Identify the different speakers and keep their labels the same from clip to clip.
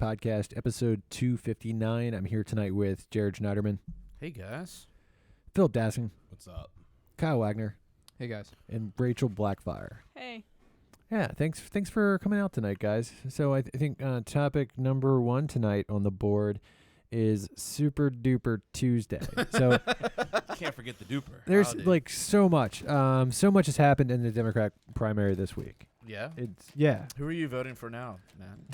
Speaker 1: Podcast, episode 259. I'm here tonight with Jared Schneiderman.
Speaker 2: Hey, guys.
Speaker 1: Phil Dassing.
Speaker 3: What's up?
Speaker 1: Kyle Wagner.
Speaker 4: Hey, guys.
Speaker 1: And Rachel Blackfire.
Speaker 5: Hey.
Speaker 1: Yeah, thanks for coming out tonight, guys. So I think topic number one tonight on the board is Super Duper Tuesday. So
Speaker 3: Can't forget the duper.
Speaker 1: there's so much. So much has happened in the Democrat primary this week.
Speaker 2: Yeah?
Speaker 1: Yeah.
Speaker 2: Who are you voting for now, man?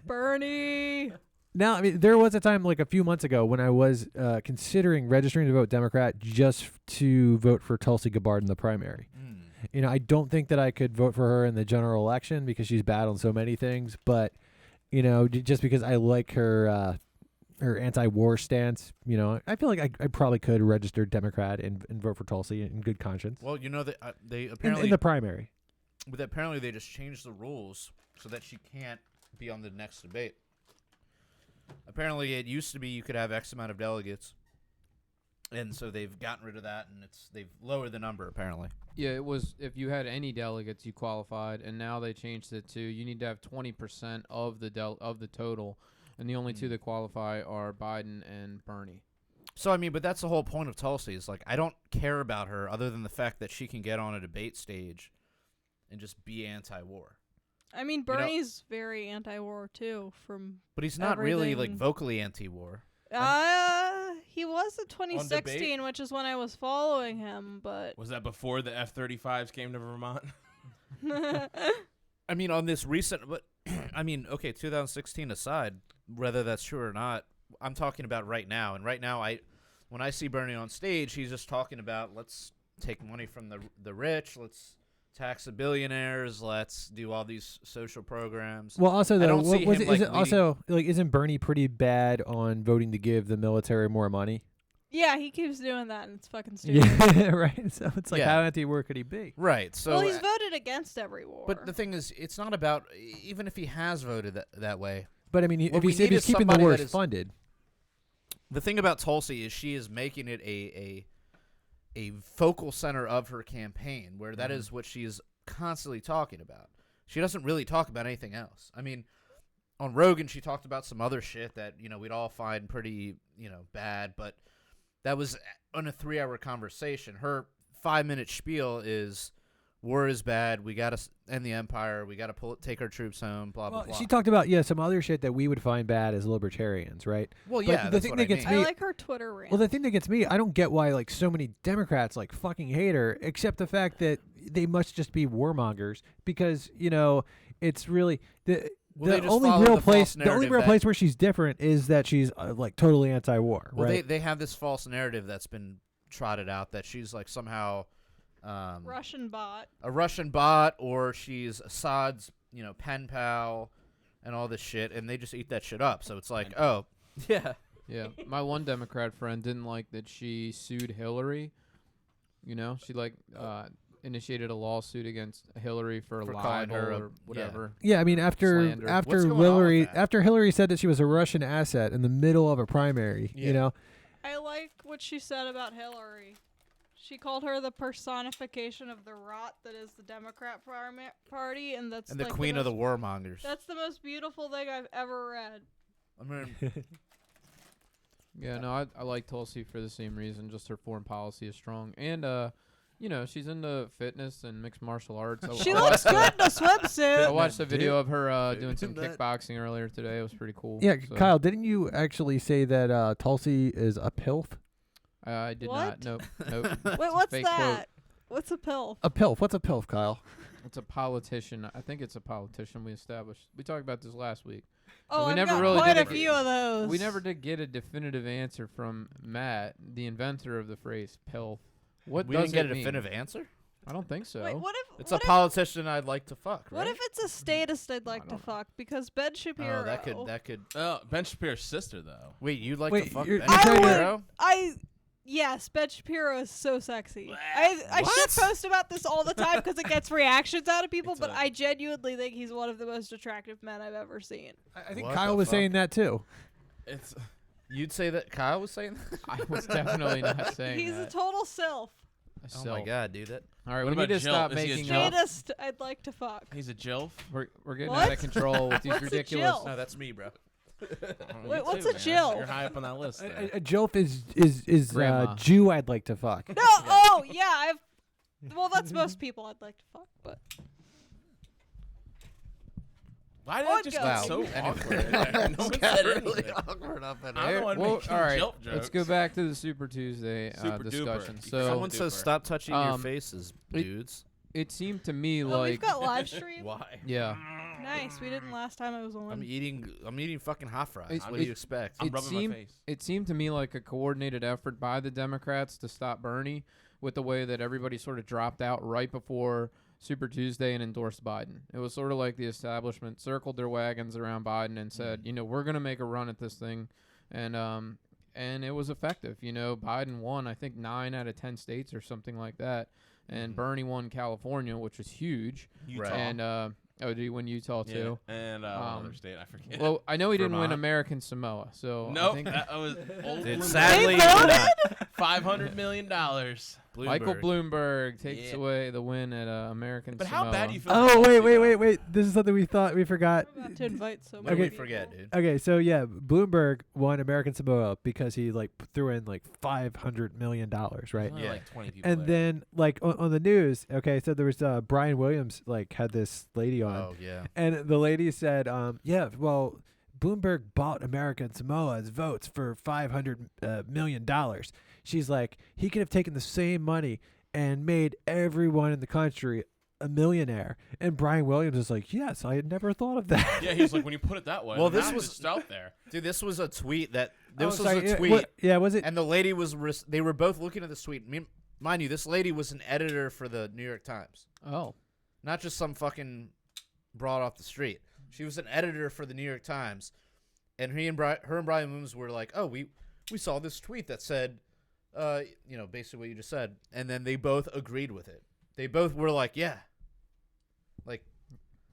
Speaker 5: Bernie.
Speaker 1: Now, I mean, there was a time like a few months ago when I was considering registering to vote Democrat just to vote for Tulsi Gabbard in the primary. You know, I don't think that I could vote for her in the general election because she's bad on so many things. But, you know, just because I like her anti-war stance, you know, I feel like I probably could register Democrat and vote for Tulsi in good conscience.
Speaker 2: Well, you know, they apparently...
Speaker 1: in the primary.
Speaker 2: But apparently they just changed the rules so that she can't be on the next debate. Apparently it used to be you could have X amount of delegates. And so they've gotten rid of that, and they've lowered the number, apparently.
Speaker 4: Yeah, it was if you had any delegates, you qualified, and now they changed it to you need to have 20% of the total, and the only two that qualify are Biden and Bernie.
Speaker 2: So, I mean, but that's the whole point of Tulsi is, like, I don't care about her other than the fact that she can get on a debate stage and just be anti-war.
Speaker 5: I mean, Bernie's very anti-war, too,
Speaker 2: But he's not really, like, vocally anti-war.
Speaker 5: He was in 2016, which is when I was following him, but...
Speaker 3: Was that before the F-35s came to Vermont?
Speaker 2: I mean, on this recent... But I mean, okay, 2016 aside, whether that's true or not, I'm talking about right now. And right now, when I see Bernie on stage, he's just talking about, let's take money from the rich, let's tax the billionaires, let's do all these social programs.
Speaker 1: Well, also, though, isn't Bernie pretty bad on voting to give the military more money?
Speaker 5: Yeah, he keeps doing that, and it's fucking stupid.
Speaker 1: Yeah, right. So it's like, how anti-war could he be?
Speaker 2: Right. So,
Speaker 5: well, he's voted against every war.
Speaker 2: But the thing is, it's not about, even if he has voted that way.
Speaker 1: But, I mean, if he's keeping the wars funded.
Speaker 2: The thing about Tulsi is she is making it a focal center of her campaign, where that is what she's constantly talking about. She doesn't really talk about anything else. I mean, on Rogan, she talked about some other shit that, you know, we'd all find pretty, you know, bad, but that was on a 3-hour conversation. Her 5-minute spiel is, war is bad, we got to end the empire, we got to take our troops home, blah, blah, blah.
Speaker 1: She talked about, some other shit that we would find bad as libertarians, right?
Speaker 2: Well,
Speaker 1: but
Speaker 2: yeah,
Speaker 1: the thing that gets me,
Speaker 5: I like her Twitter rant.
Speaker 1: Well, the thing that gets me, I don't get why, like, so many Democrats, like, fucking hate her, except the fact that they must just be warmongers, because, you know, it's really... The only real place where she's different is that she's like totally anti-war.
Speaker 2: Well,
Speaker 1: right?
Speaker 2: they have this false narrative that's been trotted out that she's like somehow
Speaker 5: Russian bot,
Speaker 2: a Russian bot, or she's Assad's, you know, pen pal, and all this shit, and they just eat that shit up. So it's like, oh, yeah.
Speaker 4: My one Democrat friend didn't like that she sued Hillary. You know, she initiated a lawsuit against Hillary for libel or whatever.
Speaker 1: Yeah, I mean, after Hillary said that she was a Russian asset in the middle of a primary, you know.
Speaker 5: I like what she said about Hillary. She called her the personification of the rot that is the Democrat Party, and that's
Speaker 2: the
Speaker 5: like
Speaker 2: queen of the warmongers.
Speaker 5: That's the most beautiful thing I've ever read.
Speaker 2: I mean,
Speaker 4: yeah, no, I like Tulsi for the same reason. Just her foreign policy is strong, and you know, she's into fitness and mixed martial arts.
Speaker 5: She looks good in a swimsuit.
Speaker 4: I watched a video of her doing some kickboxing earlier today. It was pretty cool.
Speaker 1: Yeah, so. Kyle, didn't you actually say that Tulsi is a pilf?
Speaker 4: I did
Speaker 5: what?
Speaker 4: not. Nope.
Speaker 5: Wait, what's
Speaker 4: Fake
Speaker 5: that?
Speaker 4: quote.
Speaker 5: What's a pilf?
Speaker 1: A pilf. What's a pilf, Kyle?
Speaker 4: It's a politician. I think it's a politician we established. We talked about this last week.
Speaker 5: Oh,
Speaker 4: I've
Speaker 5: got quite a few of those.
Speaker 4: We never did get a definitive answer from Matt, the inventor of the phrase pilf. What
Speaker 2: we
Speaker 4: does
Speaker 2: didn't get
Speaker 4: it
Speaker 2: a
Speaker 4: mean?
Speaker 2: definitive answer?
Speaker 4: I don't think so.
Speaker 5: Wait,
Speaker 2: it's a politician I'd like to fuck, right?
Speaker 5: What if it's a statist I'd like to fuck? Because Ben Shapiro...
Speaker 2: Oh, that could...
Speaker 3: Oh, Ben Shapiro's sister, though.
Speaker 2: Wait, you'd like to fuck Ben
Speaker 5: Shapiro? Yes, Ben Shapiro is so sexy. I should post about this all the time because it gets reactions out of people, but I genuinely think he's one of the most attractive men I've ever seen.
Speaker 1: I think Kyle was saying that, too.
Speaker 2: You'd say that Kyle was saying that?
Speaker 4: I was definitely not saying
Speaker 5: He's
Speaker 4: that.
Speaker 5: a total sylph.
Speaker 2: Oh my god, dude! That
Speaker 4: All right,
Speaker 3: What
Speaker 4: we need
Speaker 3: about
Speaker 4: to
Speaker 3: Jill?
Speaker 4: stop
Speaker 3: Is he a
Speaker 4: making.
Speaker 3: Jill?
Speaker 5: Latest, I'd like to fuck.
Speaker 3: He's a Jilf.
Speaker 4: We're getting
Speaker 5: What?
Speaker 4: out of control with these
Speaker 5: What's a
Speaker 4: ridiculous.
Speaker 5: Jill?
Speaker 2: no, that's me, bro.
Speaker 5: Wait, what's a
Speaker 3: man.
Speaker 5: Jill?
Speaker 3: You're high up on that list. there.
Speaker 1: A Jilf is
Speaker 4: Grandma.
Speaker 1: Jew I'd like to fuck.
Speaker 5: No, oh yeah, well, that's most people I'd like to fuck, but
Speaker 3: Why did
Speaker 5: Oh,
Speaker 3: it just
Speaker 5: go.
Speaker 3: get
Speaker 2: Wow.
Speaker 3: so
Speaker 2: Anyway.
Speaker 3: awkward? No one
Speaker 2: It's
Speaker 3: said
Speaker 2: really
Speaker 3: anything.
Speaker 2: awkward up in
Speaker 3: I'm
Speaker 2: here.
Speaker 3: the one
Speaker 4: Well,
Speaker 3: making
Speaker 4: all right,
Speaker 3: Jilf
Speaker 4: let's
Speaker 3: jokes.
Speaker 4: go back to the Super Tuesday
Speaker 3: Super
Speaker 4: discussion.
Speaker 3: duper.
Speaker 4: So
Speaker 2: Someone
Speaker 3: Duper.
Speaker 2: says stop touching your
Speaker 4: Um,
Speaker 2: faces,
Speaker 4: it-
Speaker 2: dudes.
Speaker 4: it seemed to me
Speaker 5: oh,
Speaker 4: like
Speaker 5: we've got live stream.
Speaker 2: Why?
Speaker 4: yeah,
Speaker 5: Nice, we didn't last time I was on.
Speaker 2: I'm eating fucking hot fries.
Speaker 4: It-
Speaker 2: What do you expect?
Speaker 3: I'm
Speaker 4: it
Speaker 3: rubbing
Speaker 4: seemed-
Speaker 3: my face.
Speaker 4: it seemed to me like a coordinated effort by the Democrats to stop Bernie with the way that everybody sort of dropped out right before Super Tuesday and endorsed Biden. It was sort of like the establishment circled their wagons around Biden and said, you know, we're going to make a run at this thing. And it was effective. You know, Biden won, I think, 9 out of 10 states or something like that. And Bernie won California, which was huge.
Speaker 2: Right.
Speaker 4: And did he win Utah too?
Speaker 3: Yeah. And another state, I forget.
Speaker 4: Well, I know he didn't win
Speaker 3: Vermont.
Speaker 4: American Samoa. So I
Speaker 3: Nope,
Speaker 4: think
Speaker 3: that was old
Speaker 2: Dude,
Speaker 3: Bloomberg.
Speaker 2: sadly,
Speaker 5: They voted?
Speaker 2: not.
Speaker 3: $500 million.
Speaker 4: Michael
Speaker 2: Bloomberg.
Speaker 4: Bloomberg takes
Speaker 3: Yeah.
Speaker 4: away the win at American
Speaker 3: But
Speaker 4: Samoa.
Speaker 3: how bad do you feel?
Speaker 1: Oh
Speaker 3: about
Speaker 1: wait,
Speaker 3: Tulsi, though?
Speaker 1: wait. This is something we thought we forgot.
Speaker 5: I'm about to invite so
Speaker 2: What
Speaker 5: many
Speaker 2: did we
Speaker 5: people.
Speaker 2: forget, dude?
Speaker 1: Okay, so yeah, Bloomberg won American Samoa because he like threw in like $500 million, right?
Speaker 3: There's only
Speaker 2: Yeah.
Speaker 3: like 20 people
Speaker 1: And
Speaker 3: there.
Speaker 1: then like on the news, okay, so there was Brian Williams like had this lady on,
Speaker 2: Oh yeah.
Speaker 1: and the lady said, yeah, well, Bloomberg bought American Samoa's votes for $500 million. She's like, he could have taken the same money and made everyone in the country a millionaire. And Brian Williams is like, yes, I had never thought of that.
Speaker 3: Yeah, he was like, when you put it that way.
Speaker 2: Well,
Speaker 3: the
Speaker 2: this
Speaker 3: math
Speaker 2: was-
Speaker 3: is just out there.
Speaker 2: Dude, this was a tweet that
Speaker 1: Oh,
Speaker 2: this was
Speaker 1: sorry,
Speaker 2: a tweet,
Speaker 1: yeah, was it?
Speaker 2: and the lady was they were both looking at the tweet. Mind you, this lady was an editor for the New York Times,
Speaker 4: Oh,
Speaker 2: not just some fucking broad off the street. She was an editor for the New York Times, and her and Brian Williams were like, "Oh, we saw this tweet that said, you know, basically what you just said," and then they both agreed with it. They both were like, "Yeah." Like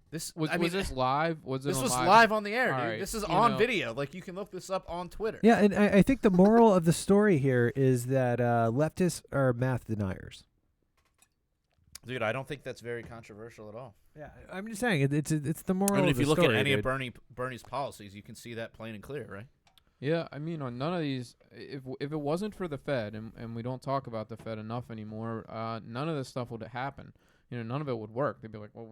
Speaker 2: this
Speaker 4: was
Speaker 2: I mean,
Speaker 4: this live? Was it
Speaker 2: this
Speaker 4: on
Speaker 2: was live on the air,
Speaker 4: All
Speaker 2: dude.
Speaker 4: right,
Speaker 2: This is
Speaker 4: you
Speaker 2: on
Speaker 4: know-
Speaker 2: video. Like you can look this up on Twitter.
Speaker 1: Yeah, and I think the moral of the story here is that leftists are math deniers.
Speaker 2: Dude, I don't think that's very controversial at all.
Speaker 1: Yeah, I'm just saying it's the moral.
Speaker 2: I mean,
Speaker 1: of
Speaker 2: if
Speaker 1: the
Speaker 2: you look
Speaker 1: story,
Speaker 2: at any
Speaker 1: dude.
Speaker 2: of Bernie's policies, you can see that plain and clear, right?
Speaker 4: Yeah, I mean, on none of these, if it wasn't for the Fed, and we don't talk about the Fed enough anymore, none of this stuff would happen. You know, none of it would work. They'd be like, well,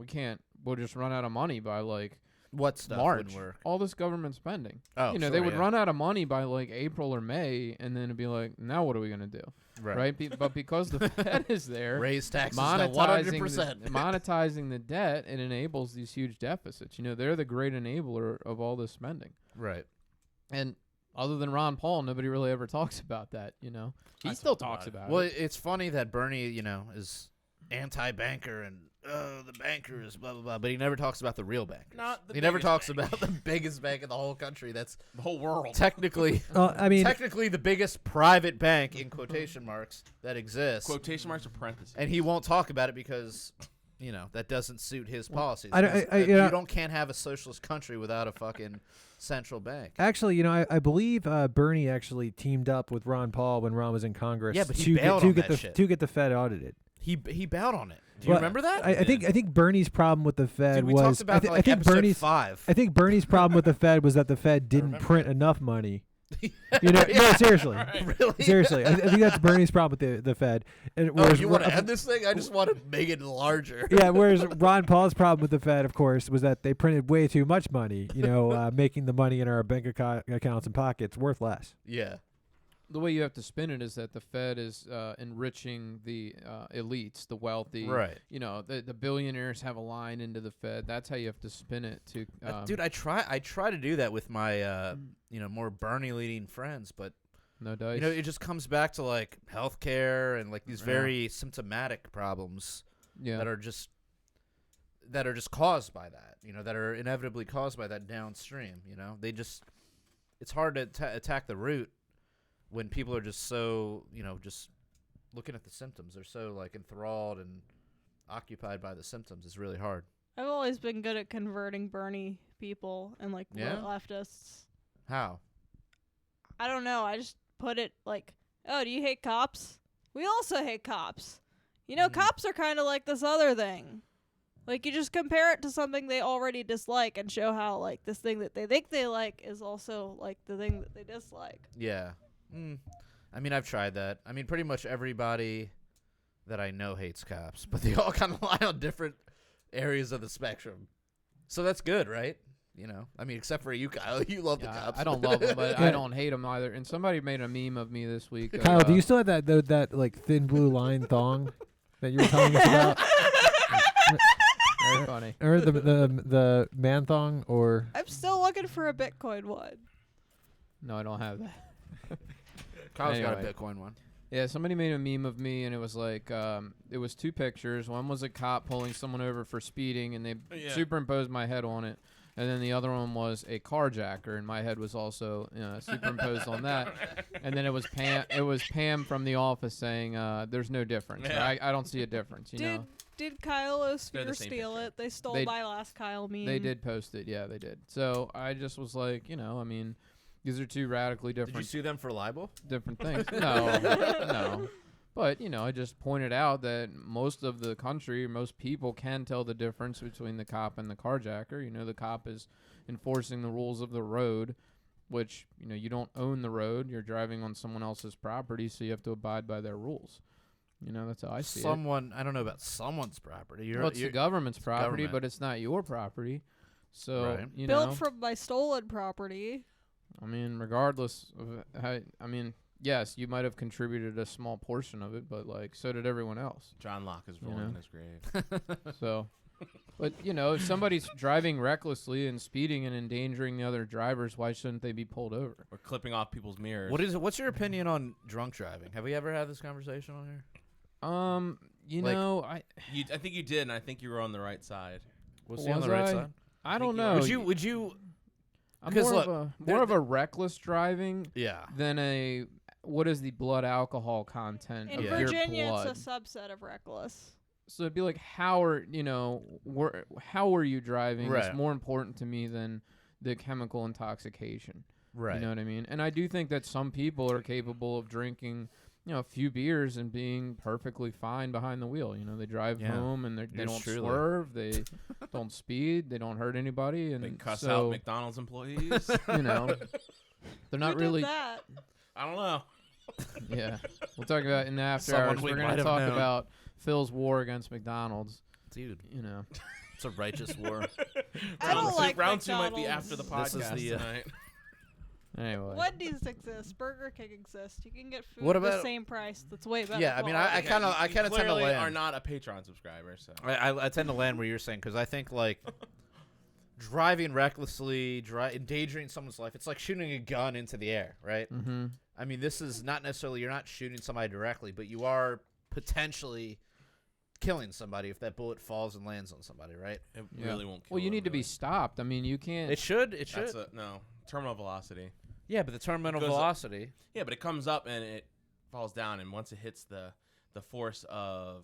Speaker 4: we'll just run out of money by like
Speaker 2: What stuff
Speaker 4: March.
Speaker 2: would work?
Speaker 4: All this government spending.
Speaker 2: Oh,
Speaker 4: you know,
Speaker 2: sure,
Speaker 4: they would
Speaker 2: yeah.
Speaker 4: run out of money by like April or May, and then it'd be like, now what are we gonna do, right? But because the Fed is there,
Speaker 2: Raise taxes to
Speaker 4: monetizing
Speaker 2: 100%.
Speaker 4: monetizing the debt, it enables these huge deficits. You know, they're the great enabler of all this spending.
Speaker 2: Right.
Speaker 4: And other than Ron Paul, nobody really ever talks about that. You know, he
Speaker 3: I
Speaker 4: still
Speaker 3: talk
Speaker 4: talks
Speaker 3: about
Speaker 4: about
Speaker 2: Well,
Speaker 4: it.
Speaker 2: it's funny that Bernie, you know, is anti-banker and the bankers, blah blah blah, but he never talks about the real bankers.
Speaker 3: Not the
Speaker 2: he never
Speaker 3: biggest
Speaker 2: talks
Speaker 3: bank.
Speaker 2: about the biggest bank in the whole country. That's
Speaker 3: The whole world.
Speaker 2: technically
Speaker 1: I mean,
Speaker 2: the biggest private bank in quotation marks that exists.
Speaker 3: Quotation marks or parentheses.
Speaker 2: And he won't talk about it because, you know, that doesn't suit his policies.
Speaker 1: I don't-
Speaker 2: Because,
Speaker 1: you know-
Speaker 2: can't have a socialist country without a fucking central bank.
Speaker 1: actually, you know, I believe Bernie actually teamed up with Ron Paul when Ron was in Congress.
Speaker 2: Yeah, but he
Speaker 1: to
Speaker 2: bailed
Speaker 1: get,
Speaker 2: on
Speaker 1: to get
Speaker 2: that
Speaker 1: the
Speaker 2: shit.
Speaker 1: to get the Fed audited.
Speaker 2: He bowed on it. Do you
Speaker 1: Well,
Speaker 2: remember that?
Speaker 1: I think Bernie's problem with the Fed
Speaker 2: Dude, we
Speaker 1: was
Speaker 2: talked about
Speaker 1: I think
Speaker 2: episode
Speaker 1: Bernie's
Speaker 2: 5.
Speaker 1: I think Bernie's problem with the Fed was that the Fed didn't
Speaker 2: remember
Speaker 1: print enough money. You know, no, seriously,
Speaker 2: Really?
Speaker 1: seriously. I think that's Bernie's problem with the Fed. And
Speaker 2: Oh,
Speaker 1: whereas
Speaker 2: you want to
Speaker 1: Ron-
Speaker 2: end this thing? I just want to make it larger.
Speaker 1: yeah, whereas Ron Paul's problem with the Fed, of course, was that they printed way too much money. You know, making the money in our bank accounts and pockets worth less.
Speaker 2: Yeah.
Speaker 4: The way you have to spin it is that the Fed is enriching the elites, the wealthy.
Speaker 2: Right.
Speaker 4: You know, the billionaires have a line into the Fed. That's how you have to spin it to.
Speaker 2: Dude, I try to do that with my you know, more Bernie leading friends, but
Speaker 4: No dice.
Speaker 2: you know, it just comes back to like healthcare and like these
Speaker 4: Yeah.
Speaker 2: very symptomatic problems
Speaker 4: yeah.
Speaker 2: that are just caused by that, you know, that are inevitably caused by that downstream, you know. It's hard to attack the root when people are just so, you know, just looking at the symptoms. They're so like enthralled and occupied by the symptoms. It's really hard.
Speaker 5: I've always been good at converting Bernie people and like
Speaker 2: Yeah?
Speaker 5: leftists.
Speaker 2: How?
Speaker 5: I don't know. I just put it like, oh, do you hate cops? We also hate cops. You know, cops are kind of like this other thing. Like, you just compare it to something they already dislike and show how, like, this thing that they think they like is also, like, the thing that they dislike.
Speaker 2: Yeah. I mean, I've tried that. I mean, pretty much everybody that I know hates cops, but they all kind of lie on different areas of the spectrum. So that's good, right? You know, I mean, except for you, Kyle. You love the cops.
Speaker 4: I don't love them, but I don't hate them either. And somebody made a meme of me this week.
Speaker 1: Kyle, do you still have that like thin blue line thong that you were telling us about?
Speaker 4: Very funny.
Speaker 1: Or the man thong, or
Speaker 5: I'm still looking for a Bitcoin one.
Speaker 4: No, I don't have that.
Speaker 2: Kyle's got a
Speaker 4: Anyway.
Speaker 2: Bitcoin one.
Speaker 4: Yeah, somebody made a meme of me, and it was like, it was 2 pictures. One was a cop pulling someone over for speeding, and they superimposed my head on it. And then the other one was a carjacker, and my head was also superimposed on that. And then it was Pam. It was Pam from The Office saying, "There's no difference.
Speaker 3: Yeah.
Speaker 4: I don't see a difference." You know,
Speaker 5: Did Kyle
Speaker 3: They're
Speaker 5: Osphere
Speaker 3: the same
Speaker 5: steal
Speaker 3: picture.
Speaker 5: it? They stole
Speaker 4: They-
Speaker 5: my last Kyle meme.
Speaker 4: they did post it. Yeah, they did. So I just was like, I mean, these are 2 radically
Speaker 2: Did you
Speaker 4: different
Speaker 2: sue them for libel?
Speaker 4: different things. No. But, I just pointed out that most of the country, most people can tell the difference between the cop and the carjacker. The cop is enforcing the rules of the road, which, you don't own the road. You're driving on someone else's property, so you have to abide by their rules. That's how I see it.
Speaker 2: I don't know about someone's property.
Speaker 4: Well, it's the government's property,
Speaker 2: government.
Speaker 4: but it's not your property. So,
Speaker 2: Right.
Speaker 5: Built from my stolen property.
Speaker 4: I mean, regardless of how, yes, you might have contributed a small portion of it, but so did everyone else.
Speaker 3: John Locke is rolling in his grave.
Speaker 4: So, but if somebody's driving recklessly and speeding and endangering the other drivers, why shouldn't they be pulled over?
Speaker 3: Or clipping off people's mirrors.
Speaker 2: What's your opinion on drunk driving? Have we ever had this conversation on here?
Speaker 3: I think you did, and I think you were on the right side.
Speaker 2: Was he on the right side?
Speaker 4: I don't
Speaker 3: you
Speaker 4: know.
Speaker 2: Would you?
Speaker 4: I'm
Speaker 2: because
Speaker 4: more of a reckless driving
Speaker 2: Yeah.
Speaker 4: than what is the blood alcohol content
Speaker 5: In
Speaker 4: of
Speaker 2: Yeah.
Speaker 4: your
Speaker 5: Virginia,
Speaker 4: blood?
Speaker 5: it's a subset of reckless.
Speaker 4: So it'd be like, how were you driving?
Speaker 2: Right.
Speaker 4: Is more important to me than the chemical intoxication.
Speaker 2: Right.
Speaker 4: You know what I mean? And I do think that some people are capable of drinking, a few beers and being perfectly fine behind the wheel. They drive
Speaker 2: Yeah.
Speaker 4: home and they
Speaker 2: Yours
Speaker 4: don't
Speaker 2: truly.
Speaker 4: swerve, they don't speed, they don't hurt anybody, and
Speaker 3: They cuss
Speaker 4: so,
Speaker 3: out McDonald's employees.
Speaker 4: they're not
Speaker 5: Who
Speaker 4: really.
Speaker 5: did that?
Speaker 3: I don't know.
Speaker 4: Yeah, we'll talk about in the after
Speaker 2: Someone
Speaker 4: hours.
Speaker 2: we
Speaker 4: We're
Speaker 2: might
Speaker 4: gonna
Speaker 2: have
Speaker 4: talk
Speaker 2: known.
Speaker 4: about Phil's war against McDonald's.
Speaker 2: Dude,
Speaker 4: You
Speaker 2: it's a righteous war.
Speaker 5: I don't like
Speaker 3: round 2 might be
Speaker 5: McDonald's.
Speaker 3: after the
Speaker 2: This is
Speaker 3: podcast
Speaker 2: the,
Speaker 3: tonight.
Speaker 4: Anyway.
Speaker 5: Wendy's exists. Burger King exists. You can get food
Speaker 2: What
Speaker 5: at the
Speaker 2: about-
Speaker 5: same price. That's way better.
Speaker 2: Yeah, I mean, I
Speaker 5: quality.
Speaker 2: kind of tend to
Speaker 3: clearly
Speaker 2: land.
Speaker 3: are not a Patreon subscriber, so
Speaker 2: I tend to land where you're saying because I think driving recklessly, endangering someone's life. It's like shooting a gun into the air, right?
Speaker 4: Mm-hmm.
Speaker 2: I mean, this is not necessarily you're not shooting somebody directly, but you are potentially killing somebody if that bullet falls and lands on somebody, right?
Speaker 3: it
Speaker 4: Yeah.
Speaker 3: really won't kill
Speaker 4: Well, you
Speaker 3: them,
Speaker 4: need to be
Speaker 3: really.
Speaker 4: stopped. I mean, you can't.
Speaker 2: It should. It should.
Speaker 3: That's no terminal velocity.
Speaker 2: Yeah, but the terminal
Speaker 3: Goes up-
Speaker 2: velocity.
Speaker 3: Yeah, but it comes up and it falls down, and once it hits the force of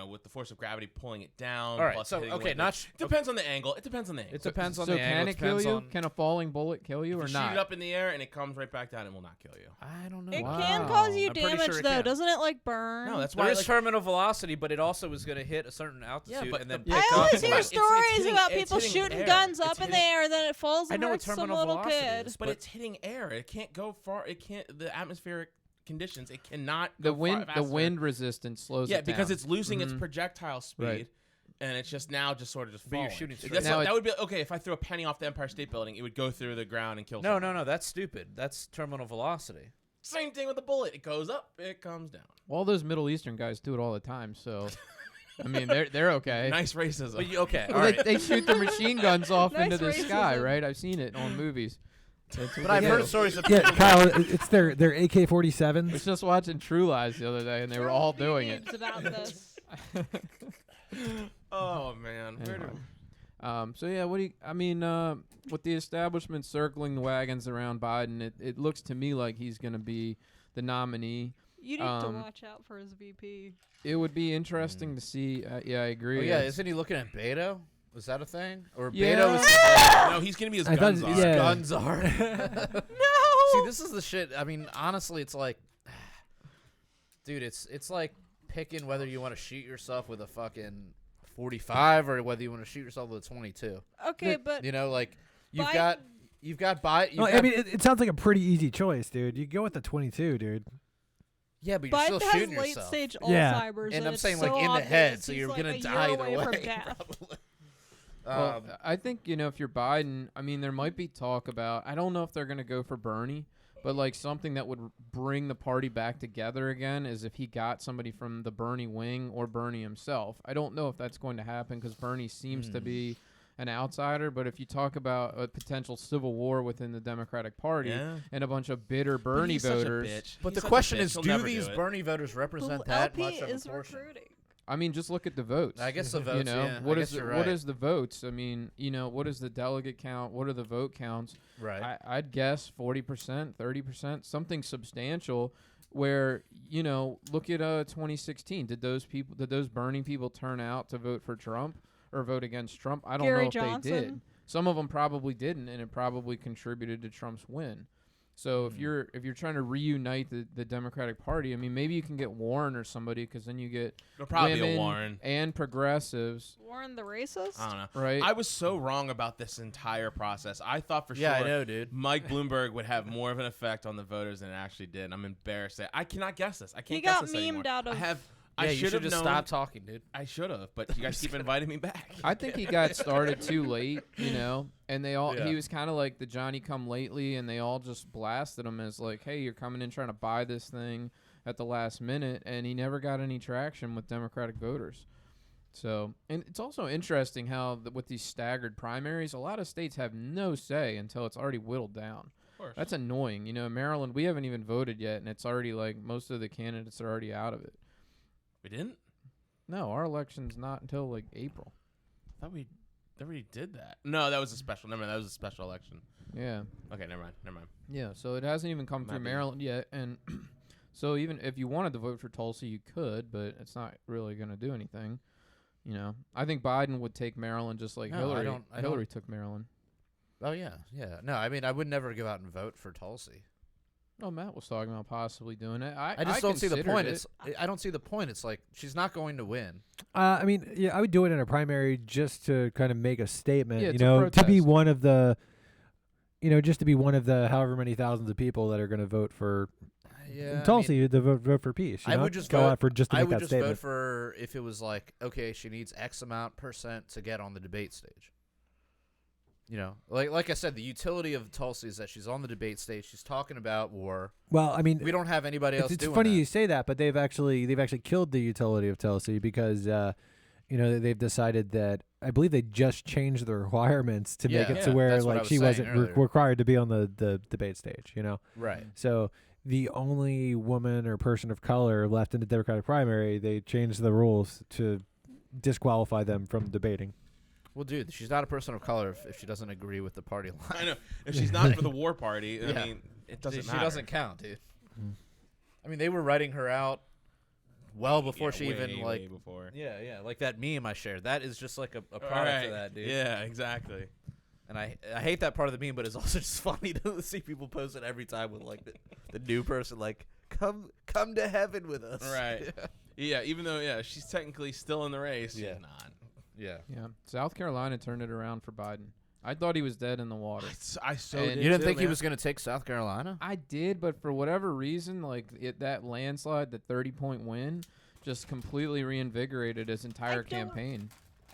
Speaker 3: with the force of gravity pulling it down.
Speaker 2: All right,
Speaker 3: plus
Speaker 2: so
Speaker 3: hitting
Speaker 2: okay,
Speaker 3: with
Speaker 2: not.
Speaker 3: it depends on the angle. It depends on the angle.
Speaker 2: It depends on
Speaker 4: so
Speaker 2: the
Speaker 4: can
Speaker 2: angle.
Speaker 4: it kill
Speaker 2: depends
Speaker 4: you?
Speaker 2: on-
Speaker 4: Can a falling bullet kill you
Speaker 3: If
Speaker 4: or
Speaker 3: you
Speaker 4: not?
Speaker 3: shoot it up in the air and it comes right back down, it will not kill you.
Speaker 2: I don't know.
Speaker 5: It
Speaker 4: Wow.
Speaker 5: can cause you
Speaker 2: I'm pretty
Speaker 5: damage
Speaker 2: sure it
Speaker 5: though,
Speaker 2: can.
Speaker 5: doesn't it? Like burn.
Speaker 3: No, that's
Speaker 2: There
Speaker 3: why.
Speaker 2: is
Speaker 3: Like,
Speaker 2: terminal velocity, but it also is going to hit a certain altitude
Speaker 3: but
Speaker 2: and then
Speaker 3: the-
Speaker 2: pick
Speaker 5: I
Speaker 2: up.
Speaker 5: always
Speaker 3: It's
Speaker 5: hear
Speaker 3: about-
Speaker 5: stories
Speaker 3: hitting-
Speaker 5: about
Speaker 3: it's
Speaker 5: people
Speaker 3: hitting
Speaker 5: shooting
Speaker 3: air.
Speaker 5: guns
Speaker 3: It's
Speaker 5: up in the
Speaker 3: hitting-
Speaker 5: air and then it falls
Speaker 2: I
Speaker 5: and
Speaker 2: know what
Speaker 5: hurts some
Speaker 2: terminal
Speaker 5: little
Speaker 2: velocity
Speaker 5: kid.
Speaker 2: is,
Speaker 3: but it's hitting air. It can't go far. It can't. The atmospheric conditions. It cannot.
Speaker 4: the
Speaker 3: go
Speaker 4: wind,
Speaker 3: far
Speaker 4: the
Speaker 3: faster.
Speaker 4: wind resistance slows
Speaker 3: Yeah,
Speaker 4: it
Speaker 3: because
Speaker 4: down.
Speaker 3: it's losing its
Speaker 4: Mhm.
Speaker 3: projectile speed,
Speaker 4: Right.
Speaker 3: and it's just now just sort of just
Speaker 2: But you're
Speaker 3: falling.
Speaker 2: shooting straight.
Speaker 3: That's
Speaker 4: Now
Speaker 3: that
Speaker 4: it-
Speaker 3: would be okay if I threw a penny off the Empire State Building. It would go through the ground and kill.
Speaker 2: No,
Speaker 3: someone.
Speaker 2: no, that's stupid. That's terminal velocity.
Speaker 3: Same thing with the bullet. It goes up, it comes down.
Speaker 4: All those Middle Eastern guys do it all the time. So, I mean, they're okay.
Speaker 3: Nice racism.
Speaker 2: But okay, all
Speaker 4: Well,
Speaker 2: right.
Speaker 4: they shoot the machine guns off
Speaker 5: Nice
Speaker 4: into the sky,
Speaker 5: racism.
Speaker 4: right? I've seen it on movies. That's what
Speaker 2: But I've
Speaker 4: they
Speaker 2: heard
Speaker 4: do.
Speaker 2: stories of
Speaker 1: yeah, Kyle, it's their
Speaker 4: I was
Speaker 1: AK-47s.
Speaker 4: just watching True Lies the other day, and they were all
Speaker 5: There will be
Speaker 4: doing it.
Speaker 5: memes about this.
Speaker 3: oh man. Where
Speaker 4: Anyway.
Speaker 3: do-
Speaker 4: So yeah, with the establishment circling the wagons around Biden, it looks to me like he's going to be the nominee.
Speaker 5: You need to
Speaker 4: Um,
Speaker 5: watch out for his VP.
Speaker 4: It would be interesting to see. Yeah, I agree.
Speaker 2: Oh, yeah,
Speaker 4: It's-
Speaker 2: isn't he looking at Beto? Was that a thing? Or
Speaker 4: Yeah.
Speaker 2: Beto is
Speaker 3: No, he's gonna be his
Speaker 1: I thought-
Speaker 3: guns on.
Speaker 1: yeah.
Speaker 2: guns are.
Speaker 5: No.
Speaker 2: See, this is the shit. I mean, honestly, it's like, dude, it's like picking whether you want to shoot yourself with a fucking 45 or whether you want to shoot yourself with a 22.
Speaker 5: Okay, but
Speaker 2: You know, like you've
Speaker 5: Biden-
Speaker 2: got
Speaker 1: I mean, it sounds like a pretty easy choice, dude. You go with the 22, dude.
Speaker 2: yeah, but you're
Speaker 5: Biden
Speaker 2: still
Speaker 5: has
Speaker 2: shooting
Speaker 5: late
Speaker 2: yourself.
Speaker 5: stage
Speaker 1: Yeah.
Speaker 5: Alzheimer's,
Speaker 2: And I'm
Speaker 5: it's
Speaker 2: saying
Speaker 5: so
Speaker 2: like in the
Speaker 5: obvious.
Speaker 2: head, so
Speaker 5: He's
Speaker 2: you're
Speaker 5: like
Speaker 2: gonna
Speaker 5: a
Speaker 2: die
Speaker 5: year
Speaker 2: either
Speaker 5: away
Speaker 2: way.
Speaker 5: from death.
Speaker 2: Probably.
Speaker 4: Well, I think, if you're Biden, I mean, there might be talk about, I don't know if they're going to go for Bernie, but like something that would bring the party back together again is if he got somebody from the Bernie wing or Bernie himself. I don't know if that's going to happen because Bernie seems to be an outsider, but if you talk about a potential civil war within the Democratic Party and a bunch of bitter Bernie voters.
Speaker 2: But the question is, do these Bernie voters represent that much of a
Speaker 5: is
Speaker 2: portion?
Speaker 5: recruiting.
Speaker 4: I mean, just look at the votes.
Speaker 2: I guess the votes, yeah.
Speaker 4: What
Speaker 2: I
Speaker 4: is
Speaker 2: guess you're
Speaker 4: what
Speaker 2: right.
Speaker 4: is the votes? I mean, what is the delegate count? What are the vote counts?
Speaker 2: Right.
Speaker 4: I'd guess 40%, 30%, something substantial. Where look at 2016. Did those Bernie people turn out to vote for Trump or vote against Trump? I don't
Speaker 5: Gary
Speaker 4: know if
Speaker 5: Johnson?
Speaker 4: they did. Some of them probably didn't, and it probably contributed to Trump's win. So if you're trying to reunite the Democratic Party, I mean, maybe you can get Warren or somebody, because then you get
Speaker 3: It'll probably be
Speaker 4: women
Speaker 3: a Warren.
Speaker 4: and progressives,
Speaker 5: Warren the racist?
Speaker 3: I don't know.
Speaker 4: right?
Speaker 3: I was so wrong about this entire process. I thought for
Speaker 2: Yeah,
Speaker 3: sure
Speaker 2: I know, dude.
Speaker 3: Mike Bloomberg would have more of an effect on the voters than it actually did. I'm embarrassed. I cannot guess this. I can't
Speaker 5: He
Speaker 3: guess
Speaker 5: got
Speaker 3: this anymore.
Speaker 5: memed out of-
Speaker 3: I
Speaker 2: Yeah, you
Speaker 3: should
Speaker 2: should
Speaker 3: have
Speaker 2: just
Speaker 3: known.
Speaker 2: stop talking, dude.
Speaker 3: I should have, but you guys keep inviting me back.
Speaker 4: I think he got started too late, and they all
Speaker 2: Yeah.
Speaker 4: he was kind of like the Johnny come lately, and they all just blasted him as like, hey, you're coming in trying to buy this thing at the last minute, and he never got any traction with Democratic voters. So, and it's also interesting how with these staggered primaries, a lot of states have no say until it's already whittled down.
Speaker 3: Of course.
Speaker 4: That's annoying. In Maryland, we haven't even voted yet, and it's already like most of the candidates are already out of it.
Speaker 3: We didn't?
Speaker 4: No, our election's not until like April.
Speaker 3: I thought we already did that. No, that was a special. Never mind. That was a special election.
Speaker 4: Yeah.
Speaker 3: Okay, never mind.
Speaker 4: Yeah, so it hasn't even come through
Speaker 3: Might be.
Speaker 4: Maryland yet, and so even if you wanted to vote for Tulsi, you could, but it's not really going to do anything. I think Biden would take Maryland just like
Speaker 2: No,
Speaker 4: Hillary.
Speaker 2: I
Speaker 4: Hillary
Speaker 2: don't-
Speaker 4: took Maryland.
Speaker 2: Oh, yeah. No, I mean, I would never go out and vote for Tulsi.
Speaker 4: Oh, Matt was talking about possibly doing it.
Speaker 2: I just don't see the
Speaker 4: considered
Speaker 2: point.
Speaker 4: it.
Speaker 2: I don't see the point. It's like she's not going to win.
Speaker 1: I mean, yeah, I would do it in a primary just to kind of make a statement,
Speaker 4: Yeah, it's
Speaker 1: to
Speaker 4: a
Speaker 1: be
Speaker 4: protest.
Speaker 1: one of the, just to be one of the however many thousands of people that are going to vote for
Speaker 2: Yeah,
Speaker 1: Tulsi, to vote for peace.
Speaker 2: I would just
Speaker 1: go
Speaker 2: vote-
Speaker 1: out for just to
Speaker 2: I
Speaker 1: make
Speaker 2: would
Speaker 1: that
Speaker 2: just
Speaker 1: statement.
Speaker 2: vote for if it was like, okay, she needs X amount % to get on the debate stage. Like I said, the utility of Tulsi is that she's on the debate stage. She's talking about war.
Speaker 1: Well, I mean,
Speaker 2: We don't have anybody else
Speaker 1: it's
Speaker 2: doing
Speaker 1: funny
Speaker 2: that.
Speaker 1: you say that, but they've actually killed the utility of Tulsi because they've decided that I believe they just changed the requirements to make
Speaker 2: Yeah,
Speaker 1: it to
Speaker 2: yeah,
Speaker 1: where
Speaker 2: that's what I
Speaker 1: like
Speaker 2: was
Speaker 1: she
Speaker 2: saying
Speaker 1: wasn't
Speaker 2: earlier.
Speaker 1: required to be on the debate stage.
Speaker 2: Right.
Speaker 1: So the only woman or person of color left in the Democratic primary, they changed the rules to disqualify them from debating.
Speaker 2: Well, dude, she's not a person of color if she doesn't agree with the party line.
Speaker 3: I know. If she's not for the war party,
Speaker 2: Yeah.
Speaker 3: I mean, it doesn't
Speaker 2: she
Speaker 3: matter.
Speaker 2: doesn't count, dude. I mean, they were writing her out well before she even like.
Speaker 3: way before.
Speaker 2: Yeah, like that meme I shared. That is just like a product
Speaker 3: Right.
Speaker 2: of that, dude.
Speaker 3: Yeah, exactly.
Speaker 2: And I hate that part of the meme, but it's also just funny to see people post it every time with like the new person like come to heaven with us.
Speaker 3: Right. Yeah, even though she's technically still in the race,
Speaker 2: Yeah.
Speaker 3: she's not.
Speaker 2: Yeah.
Speaker 4: Yeah, South Carolina turned it around for Biden. I thought he was dead in the water.
Speaker 3: I so
Speaker 4: And
Speaker 3: did
Speaker 2: You didn't
Speaker 3: too,
Speaker 2: think he
Speaker 3: man.
Speaker 2: was going to take South Carolina?
Speaker 4: I did, but for whatever reason, like that landslide, the 30-point win, just completely reinvigorated his entire
Speaker 5: don't-
Speaker 4: campaign.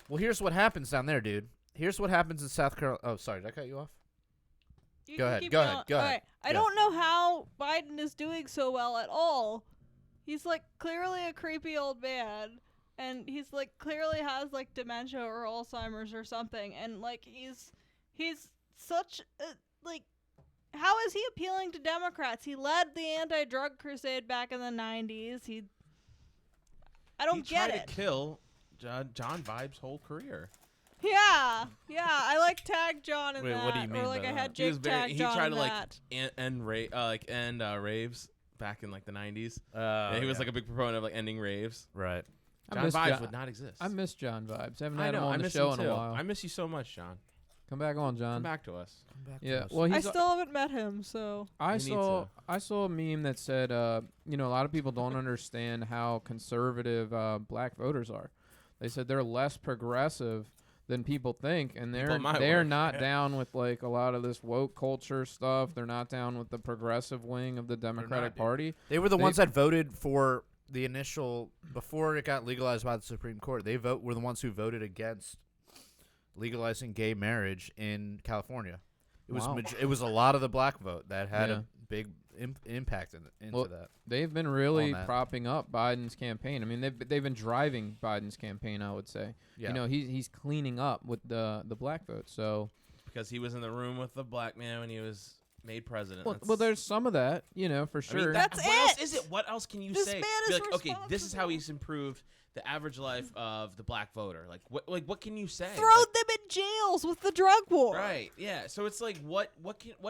Speaker 2: Well, here's what happens down there, dude. Here's what happens in South Carolina. Oh, sorry, did I cut you off?
Speaker 5: You
Speaker 2: Go
Speaker 5: can
Speaker 2: ahead,
Speaker 5: keep
Speaker 2: go
Speaker 5: going.
Speaker 2: ahead, go ahead.
Speaker 5: Alright, I
Speaker 2: Go.
Speaker 5: don't know how Biden is doing so well at all. He's like clearly a creepy old man, and he's like clearly has like dementia or Alzheimer's or something, and like he's such a, like, how is he appealing to Democrats? He led the anti-drug crusade back in the 90s. I don't
Speaker 3: he
Speaker 5: get
Speaker 3: tried
Speaker 5: it.
Speaker 3: to kill John Vibe's whole career.
Speaker 5: Yeah, I like tag John in
Speaker 2: Wait,
Speaker 5: that.
Speaker 2: what do you mean
Speaker 5: or like
Speaker 2: by
Speaker 5: I
Speaker 2: that?
Speaker 5: had
Speaker 3: He was
Speaker 5: Jake
Speaker 3: very.
Speaker 5: tag
Speaker 3: He
Speaker 5: John
Speaker 3: tried
Speaker 5: in
Speaker 3: to
Speaker 5: that.
Speaker 3: end raves back in like the 90s. Yeah, he was like a big proponent of like ending raves.
Speaker 2: right.
Speaker 4: I
Speaker 3: John
Speaker 4: miss
Speaker 3: Vibes
Speaker 4: John-
Speaker 3: would not exist.
Speaker 4: I miss John Vibes. Haven't
Speaker 3: I
Speaker 4: had
Speaker 3: know.
Speaker 4: him
Speaker 3: I
Speaker 4: on the
Speaker 3: miss
Speaker 4: show
Speaker 3: him
Speaker 4: in
Speaker 3: too.
Speaker 4: a while.
Speaker 3: I miss you so much, John.
Speaker 4: Come back on, John.
Speaker 3: Come back to us.
Speaker 4: Yeah. Well,
Speaker 5: I
Speaker 4: he's.
Speaker 5: still haven't met him, so
Speaker 4: I
Speaker 3: You need
Speaker 4: saw
Speaker 3: to.
Speaker 4: I saw a meme that said, a lot of people don't understand how conservative black voters are. They said they're less progressive than people think, and
Speaker 3: People at my
Speaker 4: they're
Speaker 3: work,
Speaker 4: not
Speaker 3: yeah.
Speaker 4: down with like a lot of this woke culture stuff. They're not down with the progressive wing of the Democratic
Speaker 2: dude.
Speaker 4: Party.
Speaker 2: They were the
Speaker 4: They-
Speaker 2: ones that voted for the initial before it got legalized by the Supreme Court. They were the ones who voted against legalizing gay marriage in California. It was
Speaker 4: Wow.
Speaker 2: it was a lot of the black vote that had
Speaker 4: Yeah.
Speaker 2: a big impact into
Speaker 4: Well,
Speaker 2: that.
Speaker 4: They've been really
Speaker 2: that.
Speaker 4: propping up Biden's campaign. I mean, they've been driving Biden's campaign, I would say.
Speaker 2: Yeah.
Speaker 4: He's cleaning up with the black vote. So
Speaker 3: Because he was in the room with the black man when he was made president.
Speaker 4: well, there's some of that, for
Speaker 3: I mean,
Speaker 4: sure.
Speaker 5: That's
Speaker 3: what else
Speaker 5: it.
Speaker 3: is it? What else can you
Speaker 5: This
Speaker 3: say?
Speaker 5: man
Speaker 3: Be
Speaker 5: is
Speaker 3: like, okay, this is how
Speaker 5: responsible.
Speaker 3: he's improved the average life of the black voter. Like, what can you say?
Speaker 5: throw
Speaker 3: Like,
Speaker 5: them in jails with the drug war.
Speaker 3: right? Yeah. So it's like, what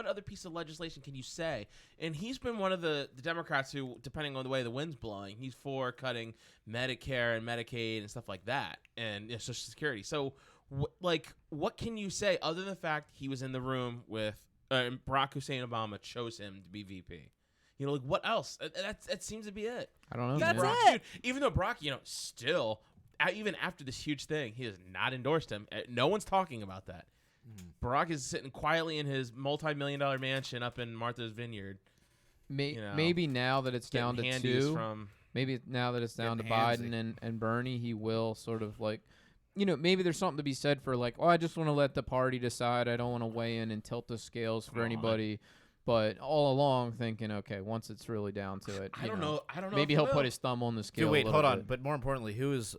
Speaker 3: other piece of legislation can you say? And he's been one of the Democrats who, depending on the way the wind's blowing, he's for cutting Medicare and Medicaid and stuff like that, and Social Security. So, what can you say other than the fact he was in the room with Barack Hussein Obama chose him to be VP? What else? That seems to be it.
Speaker 4: I don't know.
Speaker 5: That's
Speaker 4: man.
Speaker 5: it.
Speaker 3: Dude, even though Brock, still, even after this huge thing, he has not endorsed him. No one's talking about that. Barack is sitting quietly in his multi-million-dollar mansion up in Martha's Vineyard.
Speaker 4: Maybe now that it's down to
Speaker 3: getting handies
Speaker 4: two,
Speaker 3: from
Speaker 4: maybe now that it's down to
Speaker 2: Getting
Speaker 4: Biden
Speaker 2: handsy.
Speaker 4: and Bernie, he will sort of like, maybe there's something to be said for like, I just want to let the party decide. I don't want to weigh in and tilt the scales for
Speaker 3: Come on.
Speaker 4: anybody. But all along thinking, okay, once it's really down to it,
Speaker 3: I don't know. I don't know.
Speaker 4: Maybe
Speaker 3: if
Speaker 4: he'll
Speaker 3: he will.
Speaker 4: put his thumb on the scale.
Speaker 2: Dude, wait,
Speaker 4: a little
Speaker 2: hold on.
Speaker 4: bit.
Speaker 2: But more importantly, who is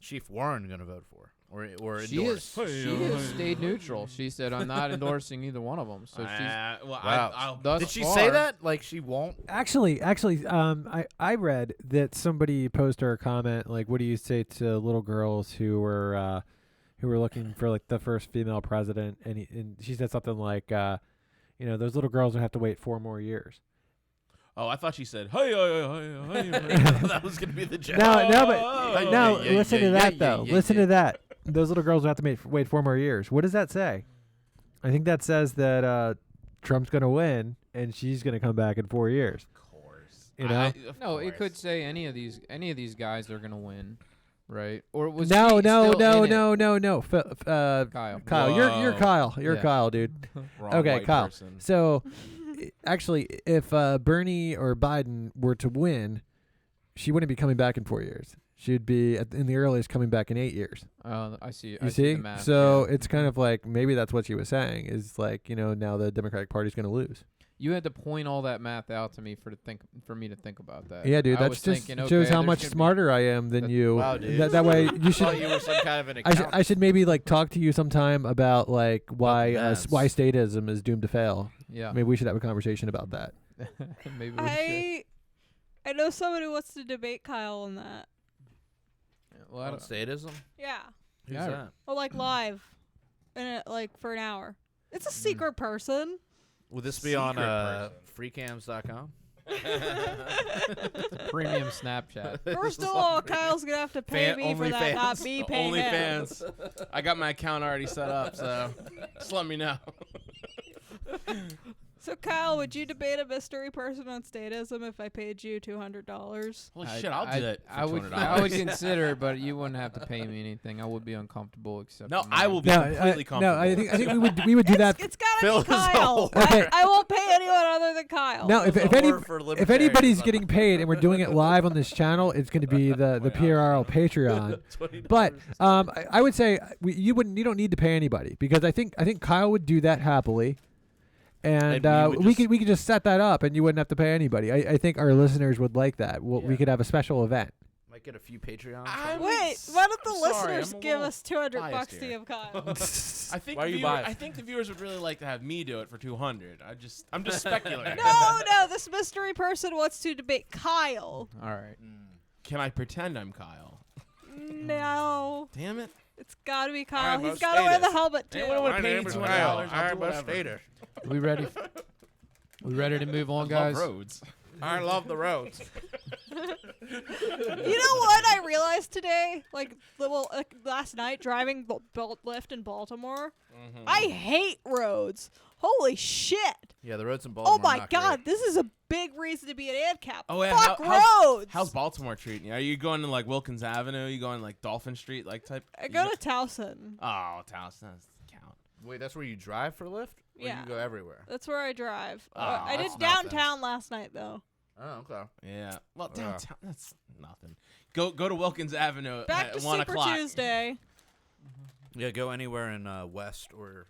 Speaker 2: Chief Warren going to vote for or
Speaker 4: She
Speaker 2: endorse?
Speaker 4: has stayed neutral. She said, "I'm not endorsing either one of them." So she's
Speaker 2: Wow.
Speaker 3: I'll
Speaker 4: thus
Speaker 2: Did she
Speaker 4: far,
Speaker 2: say that? Like she won't?
Speaker 1: Actually, I read that somebody posted her a comment like, "What do you say to little girls who were looking for like the first female president?" And she said something like, "Those little girls will have to wait 4 more years."
Speaker 3: Oh, I thought she said, "Hey."
Speaker 2: That was going to be the joke.
Speaker 1: No, listen to that though. Listen
Speaker 2: yeah.
Speaker 1: to that. Those little girls will have to wait 4 more years. What does that say? I think that says that Trump's going to win and she's going to come back in 4 years.
Speaker 3: Of course.
Speaker 1: Of
Speaker 4: no. It could say any of these guys are gonna win, right? Or was
Speaker 1: No.
Speaker 4: he still in it? Kyle.
Speaker 1: Kyle, you're
Speaker 3: Whoa.
Speaker 1: Kyle. You're
Speaker 4: Yeah.
Speaker 1: Kyle, dude.
Speaker 3: Wrong
Speaker 1: Okay,
Speaker 3: white
Speaker 1: Kyle.
Speaker 3: person.
Speaker 1: So, actually, if Bernie or Biden were to win, she wouldn't be coming back in 4 years. She'd be in the earliest coming back in 8 years.
Speaker 4: I see.
Speaker 1: You
Speaker 4: I
Speaker 1: see?
Speaker 4: the math,
Speaker 1: So
Speaker 4: yeah.
Speaker 1: it's kind of like maybe that's what she was saying is like, now the Democratic Party's going to lose.
Speaker 4: You had to point all that math out to me for me to think about that.
Speaker 1: Yeah, dude,
Speaker 4: I
Speaker 1: that's
Speaker 4: was
Speaker 1: just
Speaker 4: thinking,
Speaker 1: shows
Speaker 4: okay,
Speaker 1: how
Speaker 4: there's
Speaker 1: much
Speaker 4: gonna be-
Speaker 1: smarter I am than you.
Speaker 2: Wow, dude.
Speaker 1: That way you
Speaker 2: I thought
Speaker 1: should
Speaker 2: you were some kind of an
Speaker 1: I
Speaker 2: accountant.
Speaker 1: should maybe like talk to you sometime about like why
Speaker 2: maths.
Speaker 1: why statism is doomed to fail.
Speaker 4: Yeah.
Speaker 1: Maybe we should have a conversation about that.
Speaker 4: Maybe we should.
Speaker 5: I know someone who wants to debate Kyle on that.
Speaker 4: Well, I
Speaker 2: On
Speaker 4: don't-
Speaker 2: statism?
Speaker 5: Yeah.
Speaker 2: Who's
Speaker 4: Yeah.
Speaker 2: that?
Speaker 5: Oh, like live, and like for an hour. It's a secret person.
Speaker 2: Would this be on
Speaker 3: Secret person.
Speaker 2: freecams.com?
Speaker 4: premium Snapchat.
Speaker 5: First of all, Kyle's gonna have to pay me for that, not me paying him.
Speaker 3: OnlyFans. I got my account already set up, so just let me know.
Speaker 5: So, Kyle, would you debate a mystery person on statism if I paid you $200?
Speaker 3: Holy shit, I'll do that for
Speaker 4: I would
Speaker 3: $200.
Speaker 4: consider it, but you wouldn't have to pay me anything. I would be uncomfortable except.
Speaker 3: No, I will be
Speaker 1: No,
Speaker 3: completely comfortable.
Speaker 1: no, I think we would do that.
Speaker 5: It's gotta
Speaker 2: Phil
Speaker 5: be
Speaker 2: is a
Speaker 5: Kyle.
Speaker 2: whore.
Speaker 1: Okay.
Speaker 5: I won't pay anyone other than Kyle.
Speaker 1: Now, if
Speaker 2: If
Speaker 1: anybody's getting paid and we're doing it live on this channel, it's going to be the PRL Patreon. But I would say you don't need to pay anybody because I think Kyle would do that happily, and we could just set that up and you wouldn't have to pay anybody. I think our listeners would like that. We could have a special event.
Speaker 2: might get a few Patreons.
Speaker 5: Wait, why don't the
Speaker 3: sorry,
Speaker 5: listeners
Speaker 3: I'm a
Speaker 5: give
Speaker 3: little
Speaker 5: us $200
Speaker 3: biased
Speaker 5: to
Speaker 3: here.
Speaker 5: give Kyle?
Speaker 3: I think
Speaker 2: Why are you biased?
Speaker 3: I think the viewers would really like to have me do it for $200. I'm just speculating.
Speaker 5: No, this mystery person wants to debate Kyle.
Speaker 4: All right.
Speaker 3: Can I pretend I'm Kyle?
Speaker 5: No,
Speaker 3: Damn it.
Speaker 5: it's gotta be Kyle.
Speaker 2: I'm
Speaker 5: He's
Speaker 2: a
Speaker 5: gotta wear the
Speaker 2: status.
Speaker 5: helmet too.
Speaker 3: Anyone want to pay me
Speaker 2: name is
Speaker 3: $200?
Speaker 2: Kyle.
Speaker 3: I'll do
Speaker 2: I'm a
Speaker 3: whatever.
Speaker 2: stater.
Speaker 4: We ready? We ready to move on, guys?
Speaker 3: Love roads.
Speaker 2: I love the roads.
Speaker 5: You know what I realized today? Last night driving Lyft in Baltimore.
Speaker 3: Mhm.
Speaker 5: I hate roads. Holy shit!
Speaker 2: Yeah, the roads in Baltimore.
Speaker 5: Oh my
Speaker 2: are not
Speaker 5: god,
Speaker 2: great.
Speaker 5: this is a big reason to be an ANCAP.
Speaker 3: Oh, yeah,
Speaker 5: Fuck roads!
Speaker 3: How's Baltimore treating you? Are you going to like Wilkins Avenue? You going like Dolphin Street, like type?
Speaker 5: I go to Towson.
Speaker 3: Oh, Towson doesn't count.
Speaker 2: Wait, that's where you drive for Lyft? Or
Speaker 5: Yeah.
Speaker 2: you go everywhere?
Speaker 5: That's where I drive.
Speaker 2: Oh,
Speaker 5: I did
Speaker 2: that's nothing.
Speaker 5: downtown last night though.
Speaker 2: Oh, okay.
Speaker 3: Yeah. Well, downtown, that's nothing. Go to Wilkins Avenue
Speaker 5: Back
Speaker 3: at
Speaker 5: to
Speaker 3: 1
Speaker 5: Super
Speaker 3: o'clock.
Speaker 5: Tuesday.
Speaker 2: Yeah, go anywhere in West or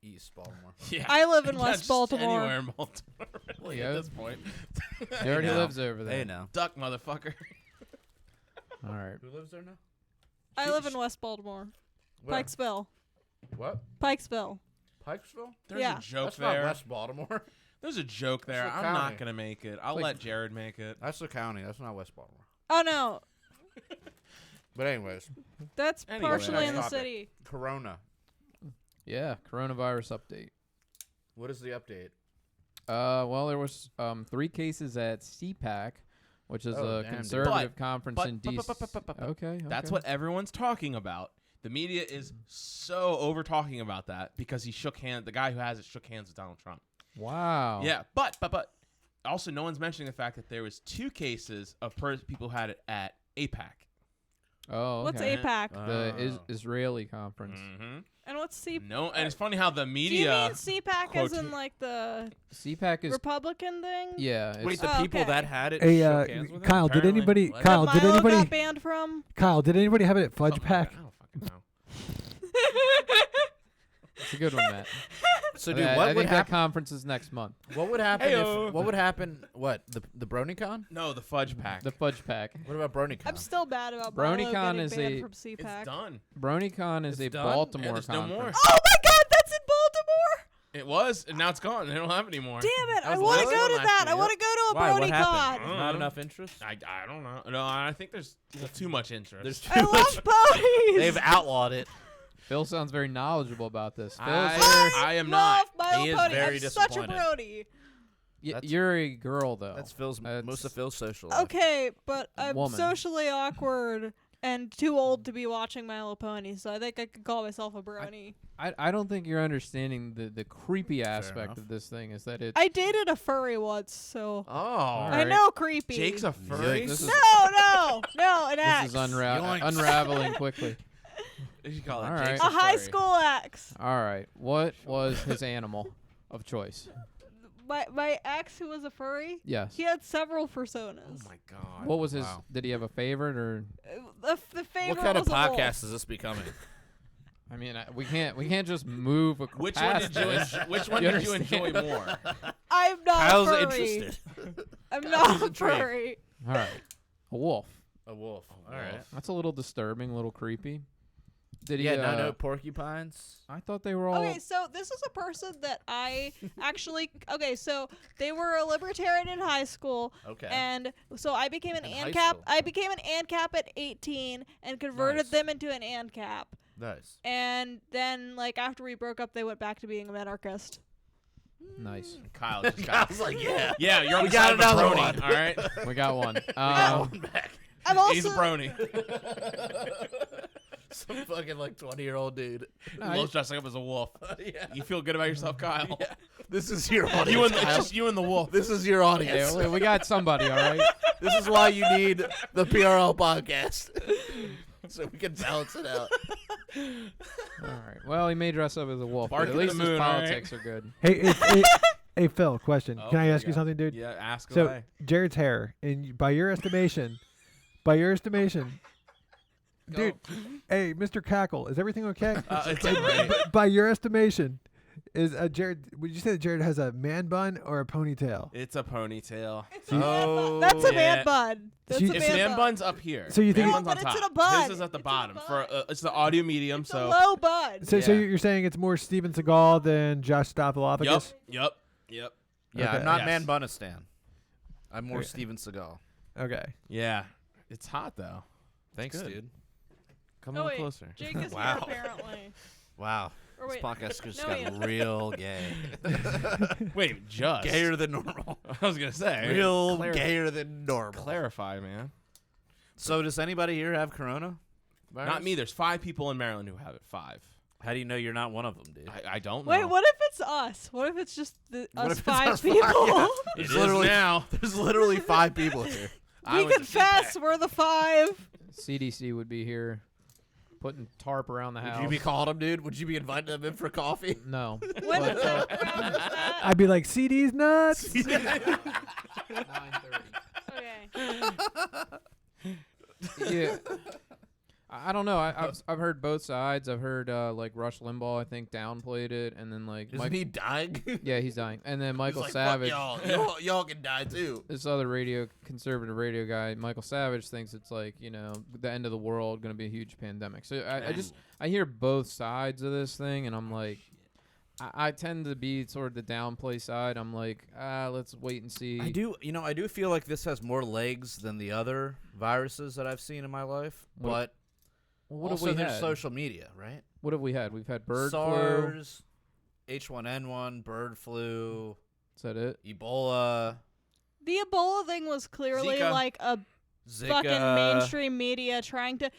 Speaker 2: East Baltimore.
Speaker 3: Yeah.
Speaker 5: I live in
Speaker 3: Yeah,
Speaker 5: West
Speaker 3: just
Speaker 5: Baltimore.
Speaker 3: Anywhere in Baltimore, really,
Speaker 4: Yeah.
Speaker 3: at this point.
Speaker 4: He already
Speaker 2: know.
Speaker 4: lives over there.
Speaker 2: Hey, now.
Speaker 3: Duck, motherfucker.
Speaker 4: All right.
Speaker 2: Who lives there now?
Speaker 5: I live in West Baltimore.
Speaker 2: Where?
Speaker 5: Pikesville.
Speaker 2: What?
Speaker 5: Pikesville.
Speaker 2: Pikesville?
Speaker 3: There's
Speaker 5: Yeah.
Speaker 3: a joke
Speaker 2: That's
Speaker 3: there.
Speaker 2: not West Baltimore.
Speaker 3: There's a joke there.
Speaker 2: That's the
Speaker 3: I'm
Speaker 2: county.
Speaker 3: not gonna make it. I'll
Speaker 4: Like-
Speaker 3: let Jared make it.
Speaker 2: That's the county. That's not West Baltimore.
Speaker 5: Oh no,
Speaker 2: But anyways,
Speaker 5: that's
Speaker 3: Anyway,
Speaker 5: partially in the
Speaker 2: next topic.
Speaker 5: city.
Speaker 2: Corona.
Speaker 4: Yeah, coronavirus update.
Speaker 2: What is the update?
Speaker 4: Well, there was 3 cases at CPAC, which is
Speaker 2: Oh,
Speaker 4: a
Speaker 2: damn, dude.
Speaker 4: conservative conference in DC.
Speaker 3: but-
Speaker 4: Okay,
Speaker 3: That's
Speaker 4: okay.
Speaker 3: what everyone's talking about. The media is so over talking about that because he shook hands. The guy who has it shook hands with Donald Trump.
Speaker 4: Wow.
Speaker 3: Yeah, but also no one's mentioning the fact that there was 2 cases of people who had it at APAC.
Speaker 4: Oh, okay.
Speaker 5: What's APAC?
Speaker 4: The
Speaker 2: Oh.
Speaker 4: Israeli conference.
Speaker 3: Mm-hmm.
Speaker 5: And what's C?
Speaker 3: No, and it's funny how the
Speaker 5: Do you
Speaker 3: media.
Speaker 5: mean CPAC as in
Speaker 3: quote-
Speaker 5: like the
Speaker 4: CPAC is
Speaker 5: Republican thing?
Speaker 4: yeah. It's,
Speaker 2: Wait, the
Speaker 5: Oh,
Speaker 2: people
Speaker 5: okay.
Speaker 2: that had it
Speaker 1: Hey,
Speaker 2: shook hands with him?
Speaker 1: Kyle, did
Speaker 3: Apparently.
Speaker 1: anybody?
Speaker 2: What?
Speaker 1: Kyle,
Speaker 5: That
Speaker 1: did
Speaker 5: Milo
Speaker 1: anybody?
Speaker 5: got banned from?
Speaker 1: Kyle, did anybody have it at Fudge
Speaker 3: Something
Speaker 1: Pack?
Speaker 3: like that. I don't fucking know.
Speaker 4: it's a good one, Matt.
Speaker 2: So,
Speaker 4: I-
Speaker 2: dude,
Speaker 4: I
Speaker 2: what
Speaker 4: think
Speaker 2: would
Speaker 4: that
Speaker 2: happen?
Speaker 4: conference is next month.
Speaker 2: What would happen
Speaker 3: Heyo.
Speaker 2: if? What would happen? What the BronyCon?
Speaker 3: No, the fudge pack.
Speaker 4: The Fudge Pack.
Speaker 2: What about BronyCon?
Speaker 5: I'm still mad about Milo
Speaker 4: BronyCon
Speaker 5: getting
Speaker 4: is
Speaker 5: banned
Speaker 4: a-
Speaker 5: from CPAC.
Speaker 3: It's done.
Speaker 4: BronyCon is
Speaker 2: It's
Speaker 4: a
Speaker 2: done?
Speaker 4: Baltimore
Speaker 3: Yeah, there's no
Speaker 4: conference.
Speaker 3: more.
Speaker 5: Oh my god, that's in Baltimore!
Speaker 3: It was, and now it's gone. They don't have it anymore.
Speaker 5: Damn it!
Speaker 2: That
Speaker 5: I
Speaker 2: was
Speaker 5: want to
Speaker 2: last
Speaker 5: go
Speaker 2: one
Speaker 5: to
Speaker 2: last
Speaker 5: that.
Speaker 2: year,
Speaker 5: I want to go to a
Speaker 2: Why? What
Speaker 5: BronyCon.
Speaker 2: happened?
Speaker 3: Mm.
Speaker 2: Not enough interest.
Speaker 3: I don't know. No, I think there's too much interest.
Speaker 2: There's too
Speaker 5: I
Speaker 2: much.
Speaker 5: love ponies.
Speaker 2: They've outlawed it.
Speaker 4: Phil sounds very knowledgeable about this. Phil,
Speaker 3: I am not.
Speaker 5: love My
Speaker 2: He is
Speaker 5: Pony.
Speaker 2: very
Speaker 5: I'm such a
Speaker 2: disappointed.
Speaker 5: brony.
Speaker 2: That's-
Speaker 4: you're a girl though.
Speaker 2: That's Phil's.
Speaker 4: That's-
Speaker 2: Most of Phil's social life.
Speaker 5: Okay, but I'm
Speaker 4: Woman.
Speaker 5: socially awkward and too old to be watching My Little Pony, so I think I could call myself a brony.
Speaker 4: I don't think you're understanding the creepy aspect
Speaker 2: enough.
Speaker 4: of this thing is that it.
Speaker 5: I dated a furry once, so
Speaker 3: Oh,
Speaker 4: All
Speaker 5: I
Speaker 4: right.
Speaker 5: know creepy.
Speaker 3: Jake's a furry.
Speaker 2: Yikes.
Speaker 4: This is-
Speaker 5: no, an ex.
Speaker 4: This is
Speaker 2: Yoinks.
Speaker 4: unraveling quickly.
Speaker 3: You should call it
Speaker 4: All
Speaker 3: Jake's
Speaker 4: right.
Speaker 5: A high
Speaker 3: furry.
Speaker 5: school ex.
Speaker 4: All right. What was his animal of choice?
Speaker 5: My ex who was a furry.
Speaker 4: Yes.
Speaker 5: He had several
Speaker 3: Oh
Speaker 5: personas.
Speaker 3: my god.
Speaker 4: What was his?
Speaker 2: Wow.
Speaker 4: Did he have a favorite or?
Speaker 5: The favorite
Speaker 2: What kind of
Speaker 5: was a wolf.
Speaker 2: podcast is this becoming?
Speaker 4: I mean, we can't just move.
Speaker 3: Which one
Speaker 4: past
Speaker 3: did you
Speaker 4: this.
Speaker 3: Which one
Speaker 4: You
Speaker 3: did you enjoy
Speaker 4: understand?
Speaker 3: more?
Speaker 5: I'm not
Speaker 2: Kyle's
Speaker 5: a furry.
Speaker 2: interested.
Speaker 5: I'm
Speaker 2: Kyle's
Speaker 5: not a
Speaker 2: intrigued.
Speaker 5: furry.
Speaker 4: All right. A wolf.
Speaker 2: A wolf. All right.
Speaker 4: That's a little disturbing, a little creepy. Did he?
Speaker 2: Yeah, no porcupines.
Speaker 4: I thought they were all.
Speaker 5: Okay, so this is a person that I actually. Okay, so they were a libertarian in high school,
Speaker 2: Okay.
Speaker 5: and so I became an
Speaker 2: In high
Speaker 5: ANCAP.
Speaker 2: school.
Speaker 5: I became an ANCAP at 18 and converted
Speaker 2: Nice.
Speaker 5: them into an ANCAP.
Speaker 2: Nice.
Speaker 5: And then, like after we broke up, they went back to being an anarchist.
Speaker 4: Nice.
Speaker 3: Kyle just got.
Speaker 2: Kyle's like, yeah.
Speaker 3: Yeah, you're on
Speaker 2: We
Speaker 3: the
Speaker 2: got
Speaker 3: side of a
Speaker 2: another
Speaker 3: brony,
Speaker 2: one.
Speaker 3: all right?
Speaker 4: We got one.
Speaker 2: One back.
Speaker 5: I'm also.
Speaker 3: He's a brony.
Speaker 2: Some fucking like 20-year-old dude.
Speaker 3: Loves dressing up as a wolf.
Speaker 2: Yeah.
Speaker 3: You feel good about yourself, Kyle?
Speaker 2: Yeah. This is your audience.
Speaker 3: You and it's
Speaker 2: Kyle.
Speaker 3: just you and the wolf.
Speaker 2: This is your audience.
Speaker 4: Yeah, we got somebody. All right.
Speaker 2: This is why you need the PRL podcast. So we can balance it out.
Speaker 4: All right. Well, he may dress up as a wolf,
Speaker 3: Bark
Speaker 4: but at
Speaker 3: at the
Speaker 4: least his
Speaker 3: moon, all right?
Speaker 4: politics are good.
Speaker 1: Hey, Phil, question.
Speaker 3: Oh,
Speaker 1: Can I
Speaker 3: here
Speaker 1: ask
Speaker 3: we
Speaker 1: you
Speaker 3: go.
Speaker 1: something, dude?
Speaker 3: Yeah, ask
Speaker 1: So
Speaker 3: away.
Speaker 1: Jared's hair, and by your estimation, dude. Hey, Mr. Cackle, is everything okay?
Speaker 3: It's great.
Speaker 1: By your estimation, is Jared? Would you say that Jared has a man bun or a ponytail?
Speaker 3: It's a ponytail.
Speaker 2: Oh,
Speaker 5: That's a man
Speaker 3: yeah.
Speaker 5: bun. That's
Speaker 1: So
Speaker 5: a
Speaker 1: you-
Speaker 3: It's
Speaker 5: man
Speaker 3: man
Speaker 5: bun.
Speaker 3: bun's up here.
Speaker 1: So you think
Speaker 3: man
Speaker 1: it-
Speaker 3: bun's
Speaker 5: No,
Speaker 3: on
Speaker 5: but it's
Speaker 3: top.
Speaker 5: in a bun.
Speaker 3: This is at the
Speaker 5: It's in a
Speaker 3: bottom.
Speaker 5: bun.
Speaker 3: For it's the audio medium.
Speaker 5: It's
Speaker 3: So
Speaker 5: a low bun.
Speaker 1: So
Speaker 3: Yeah.
Speaker 1: you're saying it's more Steven Seagal than Josh Stopolophagus?
Speaker 3: Yep.
Speaker 2: Yeah,
Speaker 1: Okay.
Speaker 2: I'm not
Speaker 3: Yes.
Speaker 2: Man Bunistan. I'm more
Speaker 1: Okay.
Speaker 2: Steven Seagal.
Speaker 1: Okay.
Speaker 3: Yeah. It's hot though.
Speaker 2: Thanks,
Speaker 3: good.
Speaker 2: dude.
Speaker 3: Come
Speaker 5: Oh,
Speaker 3: a
Speaker 5: wait.
Speaker 3: little closer.
Speaker 5: Jake is
Speaker 2: Wow.
Speaker 5: here apparently.
Speaker 2: Wow.
Speaker 5: Or
Speaker 2: This
Speaker 5: wait,
Speaker 2: podcast just
Speaker 5: no,
Speaker 2: got
Speaker 5: wait.
Speaker 2: real gay.
Speaker 3: Wait, just
Speaker 2: Gayer than normal.
Speaker 3: I was gonna say
Speaker 2: Real gayer than normal.
Speaker 3: Clarify, man.
Speaker 2: So does anybody here have corona?
Speaker 3: Not me. There's 5 people in Maryland who have it. 5.
Speaker 2: How do you know you're not one of them, dude?
Speaker 3: I don't know.
Speaker 5: Wait, what if it's us? What if it's just
Speaker 2: What
Speaker 5: us
Speaker 2: if it's
Speaker 5: 5
Speaker 2: us
Speaker 5: people?
Speaker 2: 5? Yeah.
Speaker 3: It
Speaker 2: It's
Speaker 3: is
Speaker 2: literally
Speaker 3: now.
Speaker 2: There's literally 5 people here.
Speaker 3: I
Speaker 5: We
Speaker 3: was a
Speaker 5: confess, we're the 5.
Speaker 4: CDC would be here, putting tarp around the house.
Speaker 2: Would you be calling them, dude? Would you be inviting them in for coffee?
Speaker 4: No.
Speaker 5: When
Speaker 4: But,
Speaker 5: was that?
Speaker 1: I'd be like, CD's nuts.
Speaker 4: 9:30.
Speaker 5: Okay.
Speaker 4: Yeah. I don't know. I've heard both sides. I've heard like Rush Limbaugh, I think, downplayed it, and then like
Speaker 2: Isn't he dying?
Speaker 4: yeah, he's dying, and then Michael
Speaker 2: He's like,
Speaker 4: Savage,
Speaker 2: "Fuck y'all can die too.
Speaker 4: this other conservative radio guy, Michael Savage, thinks it's like, you know, the end of the world, going to be a huge pandemic. So I hear both sides of this thing, and I'm like, I tend to be sort of the downplay side. I'm like, let's wait and see.
Speaker 2: I do feel like this has more legs than the other viruses that I've seen in my life, but
Speaker 4: What
Speaker 2: also
Speaker 4: have we
Speaker 2: there's
Speaker 4: had?
Speaker 2: social media, right?
Speaker 4: What have we had? We've had bird flu.
Speaker 2: SARS, H1N1, bird flu,
Speaker 4: Is that it?
Speaker 2: Ebola,
Speaker 5: The Ebola thing was clearly
Speaker 3: Zika.
Speaker 5: like a
Speaker 2: Zika.
Speaker 5: fucking mainstream media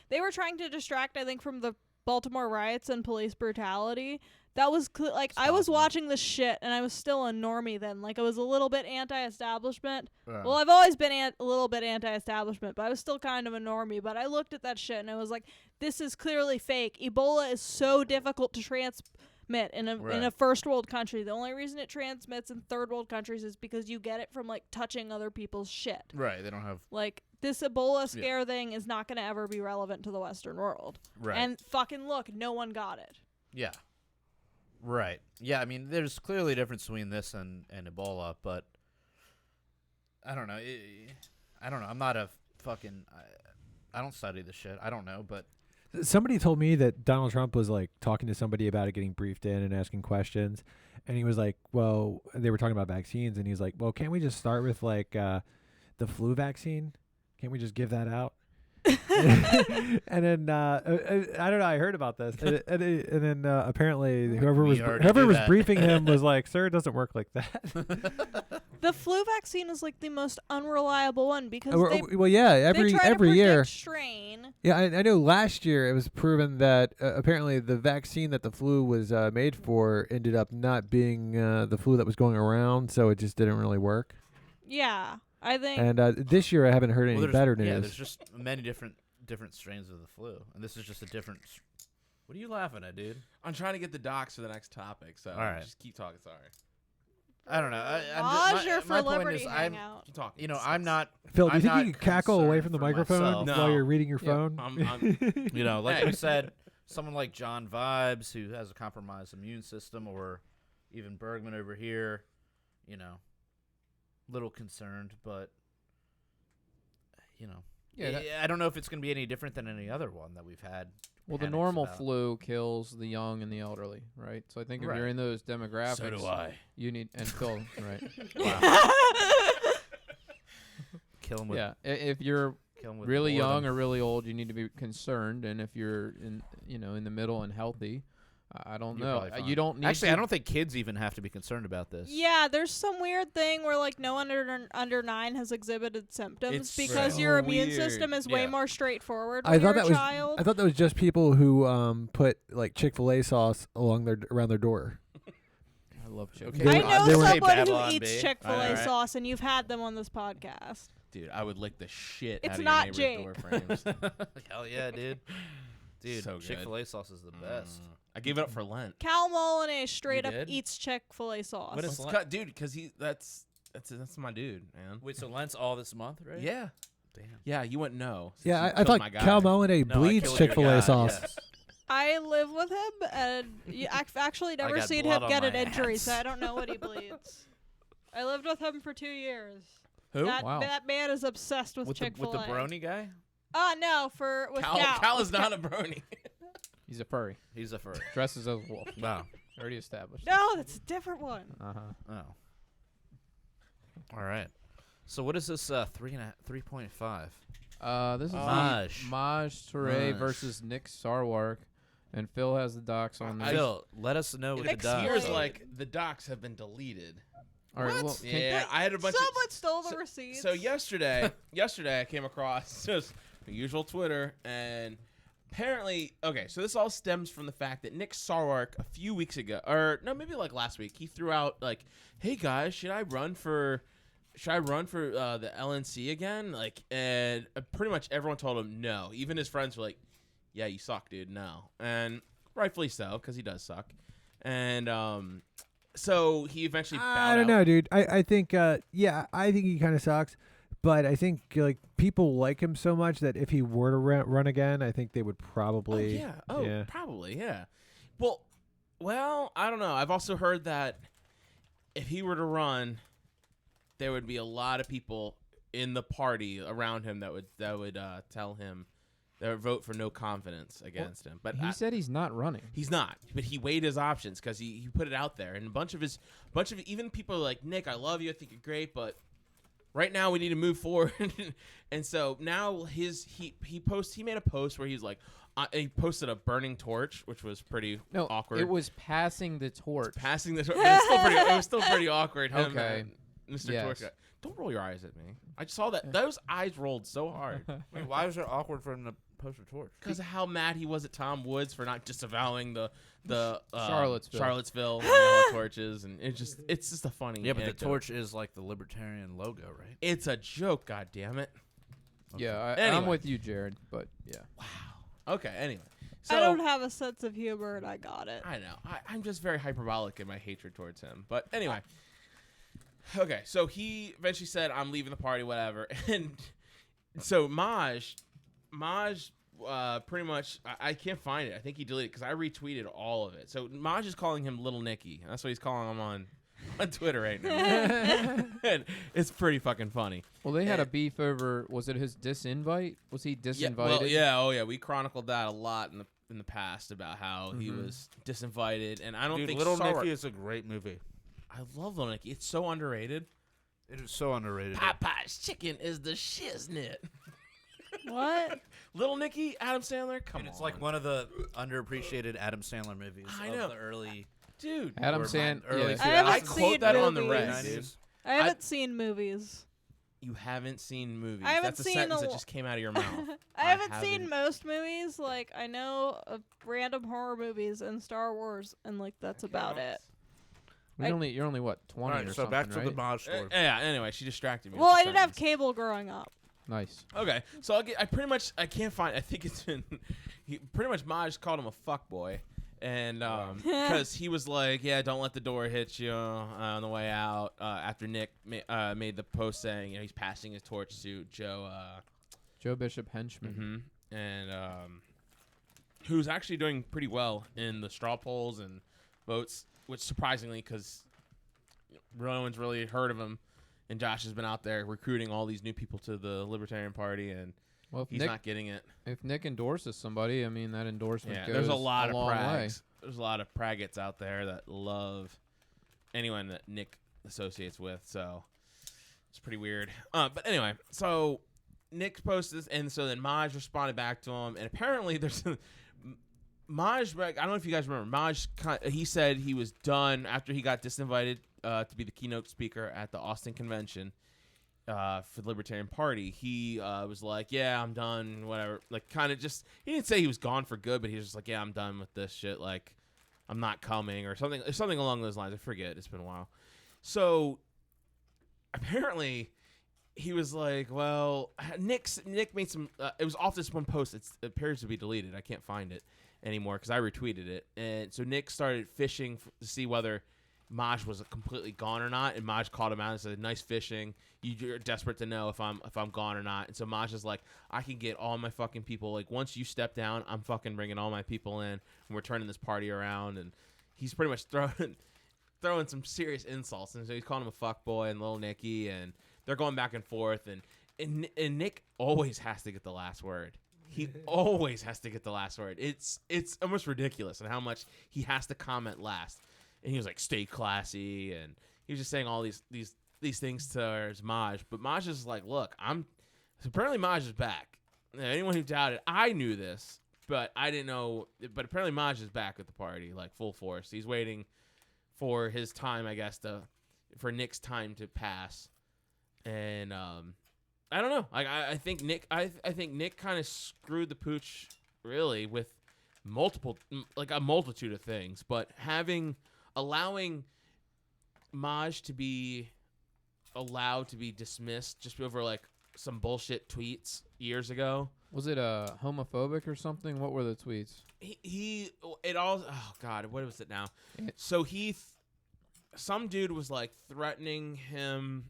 Speaker 5: they were trying to distract, I think, from the Baltimore riots and police brutality. That was I was
Speaker 2: possible.
Speaker 5: watching this shit and I was still a normie then. Like I was a little bit anti-establishment.
Speaker 2: Yeah.
Speaker 5: Well, I've always been a little bit anti-establishment, but I was still kind of a normie. But I looked at that shit and I was like, this is clearly fake. Ebola is so difficult to transmit in a first world country. The only reason it transmits in third world countries is because you get it from like touching other people's shit.
Speaker 2: Right, they don't have
Speaker 5: Like this Ebola scare thing is not going to ever be relevant to the Western world.
Speaker 2: right.
Speaker 5: And fucking look, no one got it.
Speaker 2: Yeah. Right. Yeah, I mean, there's clearly a difference between this and Ebola, but I don't know. I don't know. I'm not a fucking... I don't study this shit. I don't know, but...
Speaker 1: Somebody told me that Donald Trump was like talking to somebody about it, getting briefed in and asking questions. And he was like, well, they were talking about vaccines. And he's like, well, can't we just start with like the flu vaccine? Can't we just give that out? And then I don't know. I heard about this, and then apparently whoever was briefing him was like, "Sir, it doesn't work like that."
Speaker 5: The flu vaccine is like the most unreliable one because
Speaker 1: well, yeah,
Speaker 5: they try
Speaker 1: every
Speaker 5: to
Speaker 1: year.
Speaker 5: predict strain.
Speaker 1: Yeah, I know. Last year it was proven that apparently the vaccine that the flu was made for ended up not being the flu that was going around, so it just didn't really work.
Speaker 5: Yeah, I think.
Speaker 1: And this year I haven't heard any better news.
Speaker 2: Yeah, there's just many different strains of the flu, and this is just a different. What are you laughing at, dude?
Speaker 3: I'm trying to get the docs for the next topic, so
Speaker 2: All right.
Speaker 3: just keep talking. Sorry.
Speaker 2: I don't know.
Speaker 5: Maj or for
Speaker 2: my point
Speaker 5: Liberty
Speaker 2: is, I'm,
Speaker 5: hangout.
Speaker 3: Keep talking.
Speaker 2: you know, I'm not.
Speaker 1: Phil, do
Speaker 2: I'm
Speaker 1: you think
Speaker 2: not
Speaker 1: you could cackle away
Speaker 2: concerned
Speaker 1: from the
Speaker 2: for
Speaker 1: microphone
Speaker 2: myself.
Speaker 3: No.
Speaker 1: while you're reading your
Speaker 4: Yeah,
Speaker 1: phone?
Speaker 3: I'm
Speaker 2: You know, like
Speaker 3: Hey.
Speaker 2: we said, someone like John Vibes, who has a compromised immune system, or even Bergman over here, you know, little concerned, but you know,
Speaker 4: Yeah,
Speaker 2: I don't know if it's going to be any different than any other one that we've had.
Speaker 4: Well, the
Speaker 2: panics
Speaker 4: normal
Speaker 2: about.
Speaker 4: flu kills the young and the elderly, right? So I think if
Speaker 2: Right.
Speaker 4: you're in those demographics,
Speaker 2: I.
Speaker 4: you need and Phil, right?
Speaker 2: Kill him with.
Speaker 4: Yeah, if you're
Speaker 2: Kill him with
Speaker 4: really young
Speaker 2: boredom.
Speaker 4: or really old, you need to be concerned, and if you're in the middle and healthy, I don't
Speaker 2: You're
Speaker 4: know.
Speaker 2: probably fine.
Speaker 4: You don't need
Speaker 2: Actually,
Speaker 4: to,
Speaker 2: I don't think kids even have to be concerned about this.
Speaker 5: Yeah, there's some weird thing where like no one under 9 has exhibited symptoms
Speaker 2: It's
Speaker 5: because
Speaker 3: so
Speaker 5: your immune
Speaker 3: weird.
Speaker 5: system is way
Speaker 2: Yeah.
Speaker 5: more straightforward
Speaker 1: I
Speaker 5: when
Speaker 1: thought
Speaker 5: you're
Speaker 1: that
Speaker 5: a
Speaker 1: was.
Speaker 5: child.
Speaker 1: I thought that was just people who put like Chick-fil-A sauce around their door.
Speaker 4: I love chicken.
Speaker 2: Okay.
Speaker 5: I know
Speaker 1: they were-
Speaker 5: someone who
Speaker 2: Babylon
Speaker 5: eats
Speaker 2: Bee.
Speaker 5: Chick-fil-A
Speaker 2: Alright.
Speaker 5: sauce, and you've had them on this podcast.
Speaker 3: Dude, I would lick the shit
Speaker 5: It's
Speaker 3: out of
Speaker 5: not
Speaker 3: your neighbor's door frames.
Speaker 2: Hell yeah, dude. Dude,
Speaker 3: So good.
Speaker 2: Chick-fil-A sauce is the best.
Speaker 3: I gave it up for Lent.
Speaker 5: Cal Molinay straight
Speaker 3: You
Speaker 5: up
Speaker 3: did?
Speaker 5: eats Chick-fil-A sauce.
Speaker 2: What is
Speaker 3: Let's cut, dude, because that's my dude, man.
Speaker 2: Wait, so Lent's all this month, right?
Speaker 3: Yeah,
Speaker 2: Damn.
Speaker 3: yeah, you wouldn't know. since
Speaker 1: Yeah,
Speaker 3: you
Speaker 1: I
Speaker 3: killed
Speaker 1: thought
Speaker 3: my guy.
Speaker 1: Cal Molinay
Speaker 2: No, I
Speaker 1: bleeds
Speaker 2: killed your
Speaker 1: Chick-fil-A
Speaker 2: guy,
Speaker 1: sauce.
Speaker 2: yes.
Speaker 5: I live with him, and I've actually never
Speaker 2: got
Speaker 5: seen
Speaker 2: blood
Speaker 5: him
Speaker 2: on
Speaker 5: get
Speaker 2: my
Speaker 5: an injury,
Speaker 2: hands.
Speaker 5: so I don't know what he bleeds. I lived with him for 2 years.
Speaker 3: Who?
Speaker 5: That,
Speaker 4: Wow.
Speaker 5: that man is obsessed with
Speaker 2: With the
Speaker 5: Chick-fil-A.
Speaker 2: brony guy?
Speaker 5: No, with
Speaker 3: Cal is not a brony.
Speaker 4: He's a furry.
Speaker 2: He's a furry.
Speaker 4: Dresses as a wolf.
Speaker 2: Wow.
Speaker 4: Already established.
Speaker 5: No, that's a different one.
Speaker 4: Uh-huh.
Speaker 2: Oh. All right. So what is this 3.5?
Speaker 4: This is
Speaker 2: Maj.
Speaker 4: Maj Toure
Speaker 2: Maj.
Speaker 4: versus Nick Sarwark. And Phil has the docs on there.
Speaker 2: Phil, let us know what the
Speaker 3: It
Speaker 2: docs
Speaker 3: appears
Speaker 2: are.
Speaker 3: like the docs have been deleted.
Speaker 4: All right,
Speaker 5: What?
Speaker 4: well,
Speaker 3: Yeah, I had a bunch
Speaker 5: Someone
Speaker 3: of.
Speaker 5: stole the receipts.
Speaker 3: So yesterday I came across just the usual Twitter, and apparently, okay, so this all stems from the fact that Nick Sarwark a few weeks ago, or no, maybe like last week, he threw out like, "Hey guys, should I run for the LNC again?" Like, and pretty much everyone told him no. Even his friends were like, "Yeah, you suck, dude. No," and rightfully so, because he does suck. And so he eventually.
Speaker 1: I don't know, dude. I think I think he kind of sucks, but I think like people like him so much that if he were to run again, I think they would probably. Yeah.
Speaker 3: Probably, yeah. Well, I don't know. I've also heard that if he were to run, there would be a lot of people in the party around him that would tell him that would vote for no confidence against him. But
Speaker 4: he said he's not running.
Speaker 3: he's not. But he weighed his options because he put it out there, and a bunch of even people are like, "Nick, I love you. I think you're great, but right now we need to move forward." And so now he made a post where he's like, he posted a burning torch, which was pretty awkward.
Speaker 4: It was passing the torch.
Speaker 3: Passing the torch. It was still pretty awkward.
Speaker 4: Okay.
Speaker 3: Mr.
Speaker 4: Yes.
Speaker 3: Torch guy. Don't roll your eyes at me. I just saw that. Those eyes rolled so hard.
Speaker 2: Wait, why was it awkward for him to post a torch?
Speaker 3: Because of how mad he was at Tom Woods for not disavowing the
Speaker 4: Charlottesville
Speaker 3: torches, and it's just a funny.
Speaker 2: Yeah, but
Speaker 3: anecdote.
Speaker 2: the torch is like the libertarian logo, right?
Speaker 3: It's a joke. God damn it.
Speaker 4: Yeah,
Speaker 3: Anyway.
Speaker 4: I'm with you, Jared. But yeah.
Speaker 3: Okay. Anyway, so
Speaker 5: I don't have a sense of humor, and I got it.
Speaker 3: I know. I'm just very hyperbolic in my hatred towards him. But anyway. Okay, so he eventually said, "I'm leaving the party, whatever." And so Maj, pretty much, I can't find it. I think he deleted it because I retweeted all of it. So Maj is calling him Little Nicky. That's what he's calling him on Twitter right now. And it's pretty fucking funny.
Speaker 4: Well, they had a beef over. Was it his disinvite? Was he disinvited?
Speaker 3: Yeah, we chronicled that a lot in the past about how he was disinvited, and I don't think
Speaker 2: Little
Speaker 3: Sarwark-
Speaker 2: Nicky is a great movie.
Speaker 3: I love Little Nicky. It's so underrated.
Speaker 2: It is so underrated.
Speaker 3: Popeye's chicken is the shiznit.
Speaker 5: What?
Speaker 3: Little Nicky, Adam Sandler, come on.
Speaker 2: It's like one of the underappreciated Adam Sandler movies.
Speaker 3: I
Speaker 2: of
Speaker 3: know.
Speaker 2: the early.
Speaker 3: Dude.
Speaker 4: Adam
Speaker 2: or
Speaker 4: Sandler.
Speaker 2: early
Speaker 4: Yeah.
Speaker 5: I haven't
Speaker 3: I
Speaker 5: seen
Speaker 3: quote that on the
Speaker 5: movies.
Speaker 3: red. dude.
Speaker 5: I haven't seen movies.
Speaker 3: You haven't seen movies.
Speaker 5: I haven't
Speaker 3: That's a
Speaker 5: seen
Speaker 3: sentence
Speaker 5: a
Speaker 3: that
Speaker 5: lo-
Speaker 3: just came out of your mouth.
Speaker 5: I haven't seen
Speaker 3: haven't.
Speaker 5: most movies. Like, I know of random horror movies and Star Wars, and like that's about it.
Speaker 4: You're only what 20
Speaker 2: All right,
Speaker 4: or
Speaker 2: so
Speaker 4: something,
Speaker 2: back to
Speaker 4: right?
Speaker 2: the Maj story.
Speaker 3: Yeah, anyway, she distracted me.
Speaker 5: Well,
Speaker 3: with
Speaker 5: I
Speaker 3: the
Speaker 5: didn't have
Speaker 3: sentence.
Speaker 5: cable growing up.
Speaker 4: Nice.
Speaker 3: Okay, so I can't find. I think it's been. Pretty much Maj called him a fuckboy, and because he was like, "Yeah, don't let the door hit you on the way out." After Nick made the post saying, he's passing his torch to Joe
Speaker 4: Bishop Henchman.
Speaker 3: and who's actually doing pretty well in the straw polls and votes, which surprisingly, because no one's really heard of him, and Josh has been out there recruiting all these new people to the Libertarian Party, and
Speaker 4: Well,
Speaker 3: he's not getting it.
Speaker 4: if Nick endorses somebody, I mean that endorsement
Speaker 3: Yeah,
Speaker 4: goes
Speaker 3: there's a lot of
Speaker 4: long way.
Speaker 3: prags. There's a lot of praggots out there that love anyone that Nick associates with, so it's pretty weird. But anyway, so Nick posted this, and so then Maj responded back to him, and apparently there's Maj. I don't know if you guys remember. Maj, he said he was done after he got disinvited to be the keynote speaker at the Austin convention for the Libertarian Party. He was like, "Yeah, I'm done. Whatever." Like, kind of just. He didn't say he was gone for good, but he was just like, "Yeah, I'm done with this shit. Like, I'm not coming," or something along those lines. I forget. It's been a while. So apparently, he was like, "Well, Nick made some. It was off this one post. It appears to be deleted. I can't find it anymore because I retweeted it." And so Nick started fishing to see whether Maj was completely gone or not, and Maj called him out and said, "Nice fishing. You're desperate to know if I'm gone or not." And so Maj is like, "I can get all my fucking people. Like, once you step down, I'm fucking bringing all my people in, and we're turning this party around." And he's pretty much throwing some serious insults, and so he's calling him a fuckboy and Little Nicky, and they're going back and forth, and Nick always has to get the last word. He always has to get the last word. It's almost ridiculous on how much he has to comment last. And he was like, "Stay classy," and he was just saying all these things to Maj. But Maj is like, "Look, so apparently Maj is back." Anyone who doubted, I knew this. But I didn't know. But apparently Maj is back at the party, like full force. He's waiting for his time, I guess, for Nick's time to pass. And I don't know. I think Nick kind of screwed the pooch really with a multitude of things. But allowing Maj to be allowed to be dismissed just over like some bullshit tweets years ago.
Speaker 4: Was it homophobic or something? What were the tweets?
Speaker 3: Oh God, what was it now? So some dude was like threatening him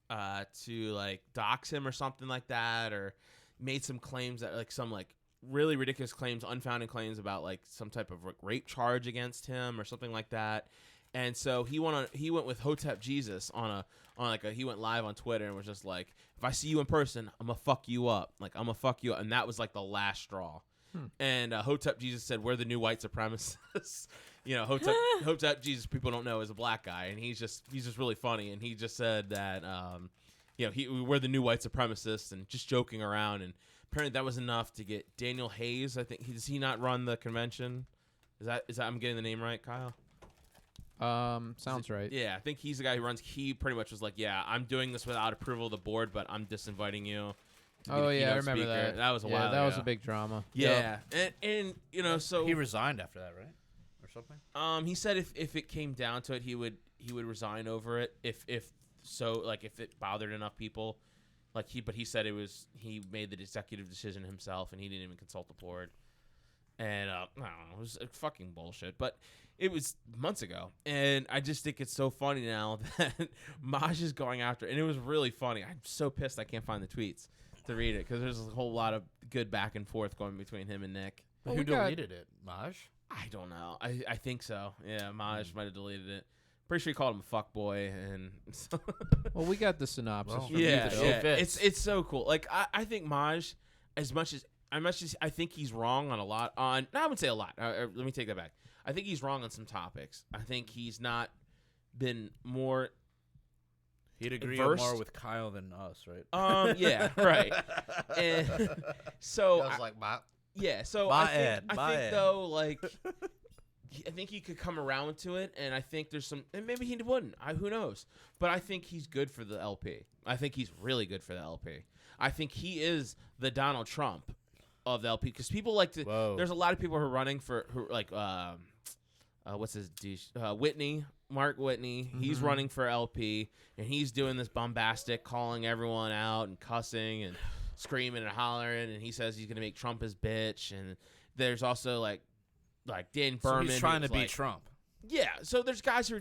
Speaker 3: to like dox him or something like that, or made some claims that like some like really ridiculous claims, unfounded claims about like some type of rape charge against him or something like that. And so he went with Hotep Jesus he went live on Twitter and was just like, if I see you in person, I'm gonna fuck you up. Like, I'm gonna fuck you up. And that was like the last straw. And Hotep Jesus said, we're the new white supremacists. Hotep Jesus, people don't know, is a black guy, and he's just really funny. And he just said that we're the new white supremacists, and just joking around. And apparently that was enough to get Daniel Hayes. I think does he not run the convention? Is that I'm getting the name right, Kyle?
Speaker 4: Sounds right.
Speaker 3: Yeah, I think he's the guy who runs. He pretty much was like, yeah, I'm doing this without approval of the board, but I'm disinviting you.
Speaker 4: Oh yeah, I remember that.
Speaker 3: That was a while.
Speaker 4: That was a big drama.
Speaker 3: Yeah, and so
Speaker 2: he resigned after that, right, or something.
Speaker 3: He said if it came down to it, he would resign over it if it bothered enough people, but he said he made the executive decision himself, and he didn't even consult the board. And I don't know, it was fucking bullshit. But it was months ago, and I just think it's so funny now that Maj is going after it. And it was really funny. I'm so pissed I can't find the tweets to read it, because there's a whole lot of good back and forth going between him and Nick.
Speaker 2: But who deleted it? Maj?
Speaker 3: I don't know. I think so. Yeah, Maj might have deleted it. Pretty sure he called him a fuckboy. And
Speaker 4: well, we got the synopsis.
Speaker 2: Well,
Speaker 4: from
Speaker 3: yeah,
Speaker 4: you,
Speaker 3: it's so cool. Like I think Maj, as much as I think he's wrong on a lot. I wouldn't say a lot. Let me take that back. I think he's wrong on some topics. I think he's not been more.
Speaker 2: He'd agree
Speaker 3: versed.
Speaker 2: more with Kyle than us, right?
Speaker 3: Yeah, right. And so
Speaker 2: I was like,
Speaker 3: yeah. So I think though, like, I think he could come around to it, and I think there's some, and maybe he wouldn't. Who knows? But I think he's good for the LP. I think he's really good for the LP. I think he is the Donald Trump of the LP, because people like to.
Speaker 2: Whoa.
Speaker 3: There's a lot of people who are running for what's his Whitney. Mark Whitney, he's running for LP, and he's doing this bombastic, calling everyone out and cussing and screaming and hollering, and he says he's gonna make Trump his bitch. And there's also like Dan Berman.
Speaker 2: So he's trying to beat Trump.
Speaker 3: Yeah, so there's guys who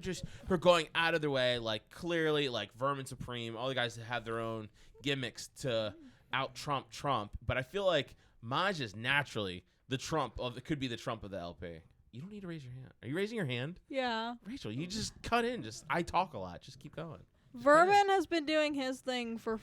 Speaker 3: are going out of their way, like clearly like Vermin Supreme, all the guys that have their own gimmicks to out Trump. But I feel like Maj is naturally the Trump could be the Trump of the LP. You don't need to raise your hand. Are you raising your hand?
Speaker 5: Yeah.
Speaker 3: Rachel, you just cut in. I talk a lot. Just keep going.
Speaker 5: Vermin has been doing his thing for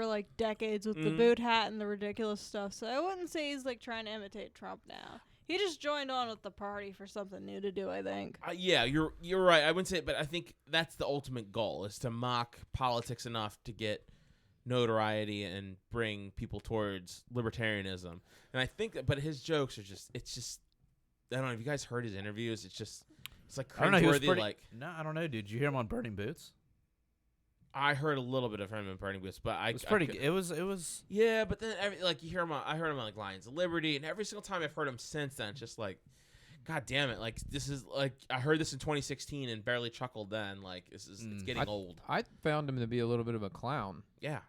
Speaker 5: like decades with the boot hat and the ridiculous stuff. So I wouldn't say he's like trying to imitate Trump now. He just joined on with the party for something new to do, I think.
Speaker 3: Yeah, you're right. I wouldn't say it, but I think that's the ultimate goal, is to mock politics enough to get notoriety and bring people towards libertarianism. And I think that, but his jokes are just I don't know. Have you guys heard his interviews? It's like cringeworthy.
Speaker 2: No, I don't know, dude. Did you hear him on Burning Boots?
Speaker 3: I heard a little bit of him in Burning Boots, but
Speaker 2: it was pretty good. It was.
Speaker 3: Yeah, but then you hear him. I heard him on like Lions of Liberty, and every single time I've heard him since then, it's just like, God damn it! Like, this is like, I heard this in 2016 and barely chuckled then. Like, it's getting old.
Speaker 4: I found him to be a little bit of a clown.
Speaker 3: Yeah,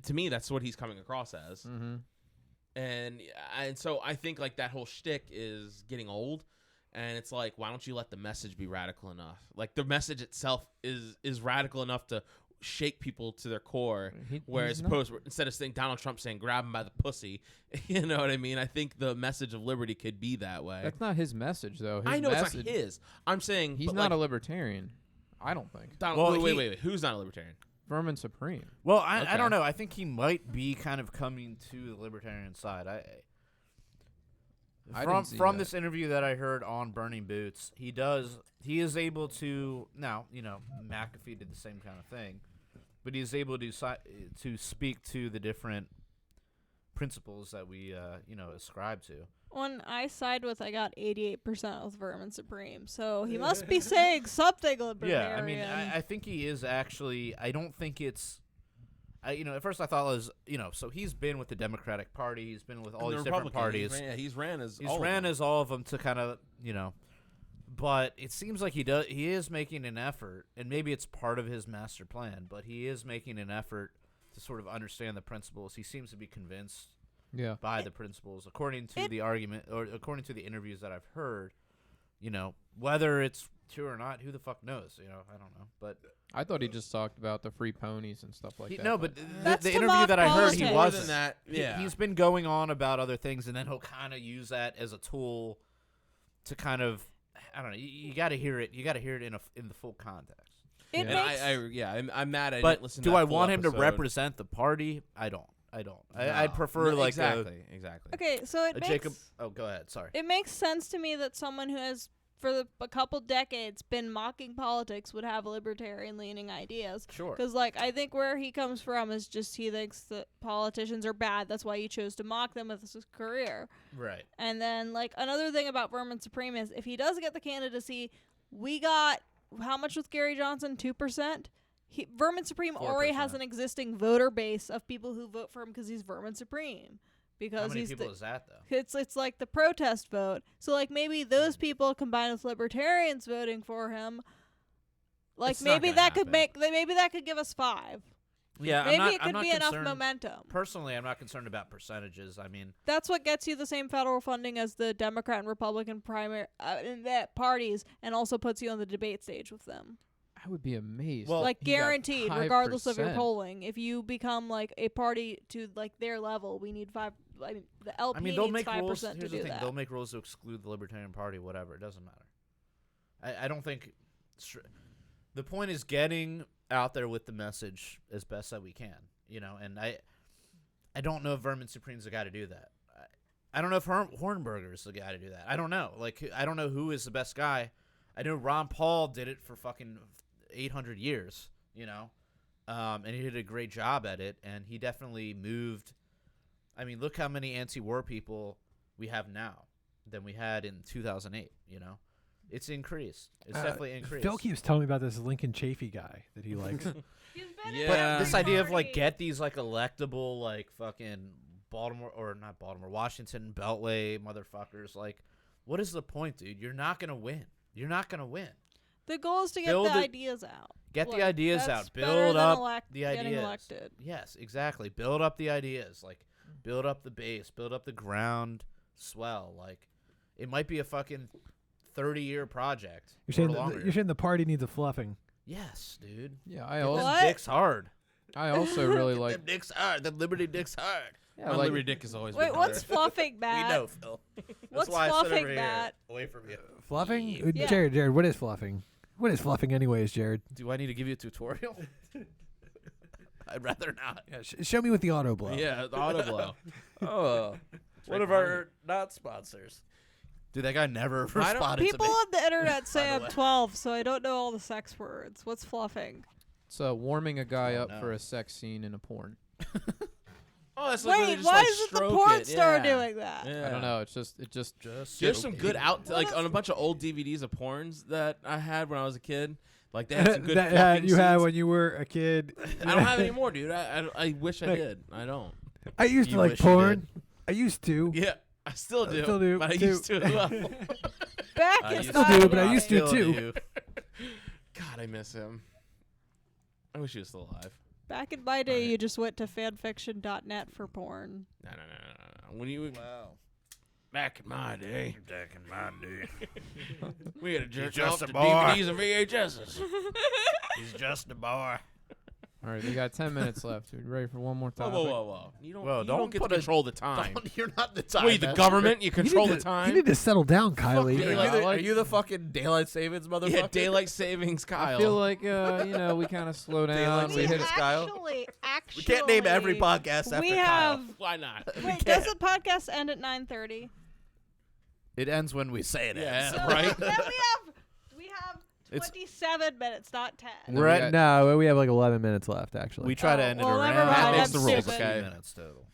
Speaker 3: to me, that's what he's coming across as.
Speaker 4: Mm-hmm.
Speaker 3: And so I think like that whole shtick is getting old, and it's like, why don't you let the message be radical enough? Like, the message itself is radical enough to shake people to their core. Whereas instead of saying Donald Trump saying grab him by the pussy, you know what I mean? I think the message of liberty could be that way.
Speaker 4: That's not his message, though.
Speaker 3: I know it's not his. I'm saying
Speaker 4: he's not a libertarian. I don't think.
Speaker 3: Wait. Who's not a libertarian?
Speaker 4: Vermin Supreme.
Speaker 2: Well, I don't know. I think he might be kind of coming to the libertarian side. From this interview that I heard on Burning Boots, he is able to, now, McAfee did the same kind of thing, but he's able to speak to the different principles that we ascribe to.
Speaker 5: When I side with, I got 88% with Vermin Supreme, so he must be saying something libertarian.
Speaker 2: Yeah, I mean, I think he is actually. I don't think it's. At first I thought it was, so he's been with the Democratic Party, he's been with all these different parties.
Speaker 3: He's ran as
Speaker 2: all of them to kind of, but it seems like he is making an effort, and maybe it's part of his master plan, but he is making an effort to sort of understand the principles. He seems to be convinced by the principles, according to the argument, or according to the interviews that I've heard. Whether it's true or not, who the fuck knows? I don't know. But
Speaker 4: I thought he just talked about the free ponies and stuff like that.
Speaker 2: No, but
Speaker 5: That's
Speaker 2: the
Speaker 5: to
Speaker 2: interview
Speaker 5: mock
Speaker 2: that I heard,
Speaker 5: politics.
Speaker 2: he
Speaker 3: More
Speaker 2: wasn't.
Speaker 3: than that. Yeah.
Speaker 2: He's been going on about other things, and then he'll kind of use that as a tool to kind of, I don't know. You got to hear it. You got to hear it in the full context.
Speaker 5: It
Speaker 3: And
Speaker 5: makes
Speaker 3: I'm mad I
Speaker 2: But
Speaker 3: didn't listen
Speaker 2: do
Speaker 3: to that
Speaker 2: I
Speaker 3: full
Speaker 2: want him to
Speaker 3: episode.
Speaker 2: represent the party? I don't. I'd prefer
Speaker 3: exactly.
Speaker 5: okay. So it
Speaker 2: a
Speaker 5: makes
Speaker 2: Jacob. Oh, go ahead. Sorry.
Speaker 5: it makes sense to me that someone who has for a couple decades been mocking politics would have libertarian leaning ideas.
Speaker 2: Sure.
Speaker 5: Because I think where he comes from is just he thinks that politicians are bad. That's why he chose to mock them with his career.
Speaker 2: Right.
Speaker 5: And then another thing about Vermin Supreme is if he does get the candidacy, we got how much with Gary Johnson? 2%. Vermin Supreme already has
Speaker 2: 4%.
Speaker 5: an existing voter base of people who vote for him because he's Vermin Supreme. Because
Speaker 2: How many
Speaker 5: he's
Speaker 2: people is that though?
Speaker 5: it's like the protest vote. So maybe those people combined with libertarians voting for him,
Speaker 2: It's not
Speaker 5: maybe
Speaker 2: gonna
Speaker 5: that could
Speaker 2: happen.
Speaker 5: maybe that could give us 5.
Speaker 2: Yeah.
Speaker 5: Maybe it
Speaker 2: I'm
Speaker 5: could
Speaker 2: not
Speaker 5: be enough
Speaker 2: concerned-
Speaker 5: momentum.
Speaker 2: Personally, I'm not concerned about percentages. I mean,
Speaker 5: That's what gets you the same federal funding as the Democrat and Republican primary parties, and also puts you on the debate stage with them.
Speaker 4: I would be amazed.
Speaker 2: Well,
Speaker 4: if he got
Speaker 5: Guaranteed, regardless of your
Speaker 4: 5%.
Speaker 5: polling. If you become a party to their level, we need 5. I mean, the LP
Speaker 2: they'll
Speaker 5: needs
Speaker 2: make
Speaker 5: 5%
Speaker 2: rules.
Speaker 5: to
Speaker 2: Here's
Speaker 5: do
Speaker 2: the thing:
Speaker 5: that.
Speaker 2: they'll make rules to exclude the Libertarian Party, whatever. It doesn't matter. I don't think. The point is getting out there with the message as best that we can, And I don't know if Vermin Supreme's the guy to do that. I don't know if Hornberger's the guy to do that. I don't know. I don't know who is the best guy. I know Ron Paul did it for fucking 800 years, and he did a great job at it, and he definitely moved. I mean, look how many anti-war people we have now than we had in 2008, It's increased. It's definitely increased.
Speaker 1: Phil keeps telling me about this Lincoln Chafee guy that he likes.
Speaker 5: He's been
Speaker 3: Yeah.
Speaker 2: But
Speaker 5: in
Speaker 2: this
Speaker 5: every
Speaker 2: idea of
Speaker 5: party.
Speaker 2: get these fucking Washington Beltway motherfuckers, what is the point, dude? You're not gonna win.
Speaker 5: The goal is to get
Speaker 2: Build
Speaker 5: the
Speaker 2: it-
Speaker 5: ideas out.
Speaker 2: Get the ideas
Speaker 5: that's
Speaker 2: out.
Speaker 5: better
Speaker 2: Build
Speaker 5: than
Speaker 2: up the
Speaker 5: getting
Speaker 2: ideas.
Speaker 5: elected.
Speaker 2: Yes, exactly. Build up the ideas. Build up the base. Build up the ground swell. It might be a fucking 30-year project.
Speaker 1: You're
Speaker 2: or longer.
Speaker 1: saying the party needs a fluffing.
Speaker 2: Yes, dude.
Speaker 4: Yeah, I
Speaker 2: Get
Speaker 4: also
Speaker 2: them
Speaker 5: What?
Speaker 2: dicks hard.
Speaker 4: I also really
Speaker 2: Get
Speaker 4: like.
Speaker 2: them dicks hard. Them Liberty dicks hard.
Speaker 4: Yeah,
Speaker 3: My
Speaker 4: like
Speaker 3: Liberty Dick has always
Speaker 5: Wait,
Speaker 3: been
Speaker 5: what's
Speaker 3: better.
Speaker 5: fluffing, Matt?
Speaker 2: We know, Phil. That's
Speaker 5: What's
Speaker 2: why I sit
Speaker 5: fluffing,
Speaker 2: over here,
Speaker 5: Matt?
Speaker 2: away from you.
Speaker 1: Fluffing?
Speaker 5: Yeah.
Speaker 1: Jared, what is fluffing? What is fluffing anyways, Jared?
Speaker 2: Do I need to give you a tutorial? I'd rather not.
Speaker 1: Yeah, show me with the auto blow.
Speaker 3: Yeah, the auto blow.
Speaker 2: Oh, one of our not sponsors. Dude, that guy never
Speaker 3: I don't-
Speaker 2: responded
Speaker 5: People
Speaker 2: to me.
Speaker 5: on the internet say
Speaker 2: the
Speaker 5: I'm
Speaker 2: way.
Speaker 5: 12, so I don't know all the sex words. What's fluffing?
Speaker 4: it's warming a guy
Speaker 2: Oh,
Speaker 4: up for
Speaker 2: no.
Speaker 4: a sex scene in a porn.
Speaker 3: Oh, that's like
Speaker 5: Wait, why isn't the porn star doing that?
Speaker 3: Yeah.
Speaker 4: I don't know. It just
Speaker 3: There's some good
Speaker 5: What
Speaker 3: on a bunch of old DVDs of porns that I had when I was a kid. They had some good
Speaker 1: that
Speaker 3: fucking
Speaker 1: you had
Speaker 3: scenes.
Speaker 1: when you were a kid.
Speaker 3: I don't have any more, dude. I wish I
Speaker 1: Hey.
Speaker 3: did. I don't.
Speaker 1: I used to
Speaker 2: You
Speaker 1: like
Speaker 2: wish you
Speaker 1: porn. I used to.
Speaker 3: Yeah, I still do.
Speaker 1: still do,
Speaker 3: But I
Speaker 1: too.
Speaker 3: used to as well.
Speaker 5: Back
Speaker 2: I
Speaker 5: in
Speaker 2: used
Speaker 1: still
Speaker 5: my
Speaker 1: do, but I
Speaker 5: day.
Speaker 1: used to
Speaker 2: Still
Speaker 1: too.
Speaker 2: do.
Speaker 3: God, I miss him. I wish he was still alive.
Speaker 5: Back in my day,
Speaker 3: Right.
Speaker 5: you just went to fanfiction.net for porn.
Speaker 3: No. When you back in my day, we had to jerk
Speaker 2: just
Speaker 3: off
Speaker 2: a
Speaker 3: to
Speaker 2: boy.
Speaker 3: DVDs and VHSs.
Speaker 2: He's just a boy.
Speaker 4: All right, we got 10 minutes left. We ready for one more
Speaker 3: Whoa,
Speaker 4: topic?
Speaker 3: whoa! You don't.
Speaker 2: Whoa,
Speaker 3: you
Speaker 2: don't
Speaker 3: don't get
Speaker 2: put
Speaker 3: to
Speaker 2: a-
Speaker 3: control the time.
Speaker 2: You're not the time.
Speaker 3: Wait, the
Speaker 2: master.
Speaker 3: government? You
Speaker 1: You
Speaker 3: control
Speaker 1: need
Speaker 3: the
Speaker 1: to-
Speaker 3: time?
Speaker 1: You need to settle down, Kylie.
Speaker 2: Are you,
Speaker 3: Yeah,
Speaker 2: the,
Speaker 3: I
Speaker 2: are you the fucking daylight savings motherfucker?
Speaker 3: Yeah, daylight savings, Kyle.
Speaker 4: I feel like we kind of slow down.
Speaker 2: Daylight
Speaker 4: We
Speaker 5: We
Speaker 4: hit it.
Speaker 2: Kyle.
Speaker 5: actually,
Speaker 2: We can't name every podcast after
Speaker 5: we
Speaker 2: Kyle.
Speaker 5: have.
Speaker 3: Why not?
Speaker 5: Wait,
Speaker 2: can't.
Speaker 5: does the podcast end at 9:30?
Speaker 2: It ends when we say it
Speaker 3: Yeah.
Speaker 2: ends.
Speaker 5: So
Speaker 3: Right.
Speaker 5: Then we have
Speaker 2: It's-
Speaker 5: 27 minutes, not 10.
Speaker 4: No,
Speaker 1: We're
Speaker 4: we
Speaker 1: at,
Speaker 4: got-
Speaker 1: no, we have like 11 minutes left, actually.
Speaker 2: We try to
Speaker 5: Oh,
Speaker 2: end it
Speaker 5: well,
Speaker 2: around.
Speaker 5: never mind,
Speaker 3: Matt makes
Speaker 5: I'm
Speaker 3: the rules,
Speaker 5: stupid.
Speaker 3: okay?
Speaker 2: minutes total.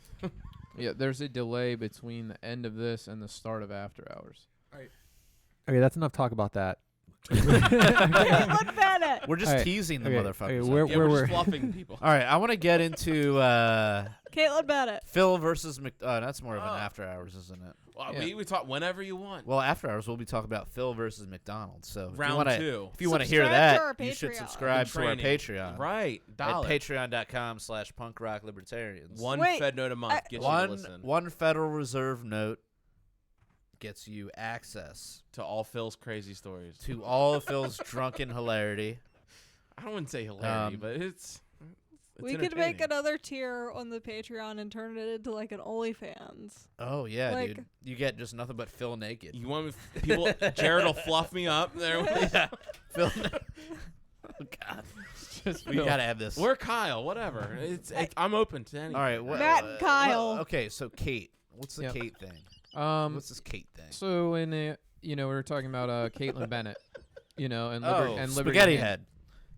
Speaker 4: Yeah, there's a delay between the end of this and the start of After Hours.
Speaker 1: Okay, that's enough talk about that.
Speaker 5: Caitlin Bennett.
Speaker 2: We're just
Speaker 1: All right,
Speaker 2: teasing the
Speaker 1: okay,
Speaker 2: motherfuckers.
Speaker 1: okay,
Speaker 3: Yeah, we're just fluffing people.
Speaker 2: All right, I want to get into
Speaker 5: Caitlin Bennett.
Speaker 2: Phil versus that's more of an after hours, isn't it?
Speaker 3: Well,
Speaker 4: Yeah.
Speaker 3: we talk whenever you want.
Speaker 2: Well, after hours we'll be talking about Phil versus McDonald's. So
Speaker 3: Round two.
Speaker 2: if you want to hear
Speaker 5: Subscribe to our
Speaker 2: that, you should
Speaker 5: Patreon.
Speaker 2: subscribe to our
Speaker 3: Training.
Speaker 2: Patreon.
Speaker 3: Right.
Speaker 2: At
Speaker 3: Dollar.
Speaker 2: patreon.com/punkrocklibertarians.
Speaker 3: One
Speaker 5: Wait,
Speaker 3: Fed note a month gets you to
Speaker 2: One
Speaker 3: listen
Speaker 2: one Federal Reserve note gets you access
Speaker 3: to all Phil's crazy stories.
Speaker 2: to all of Phil's drunken hilarity.
Speaker 3: I wouldn't say hilarity, but it's
Speaker 5: We could make
Speaker 3: entertaining.
Speaker 5: another tier on the Patreon and turn it into like an OnlyFans.
Speaker 2: Oh yeah,
Speaker 5: Like-
Speaker 2: dude. You get just nothing but Phil naked.
Speaker 3: You want me, people? Jared will fluff me up. There,
Speaker 2: Yeah. Phil. Oh God. We gotta have this.
Speaker 3: or Kyle, whatever. I'm open to anything.
Speaker 2: All right,
Speaker 5: Matt and Kyle.
Speaker 2: Okay, so Kate, what's the
Speaker 4: Yep.
Speaker 2: Kate thing? What's this Kate thing?
Speaker 4: So we were talking about Caitlin Bennett, and and Liberty
Speaker 2: spaghetti head.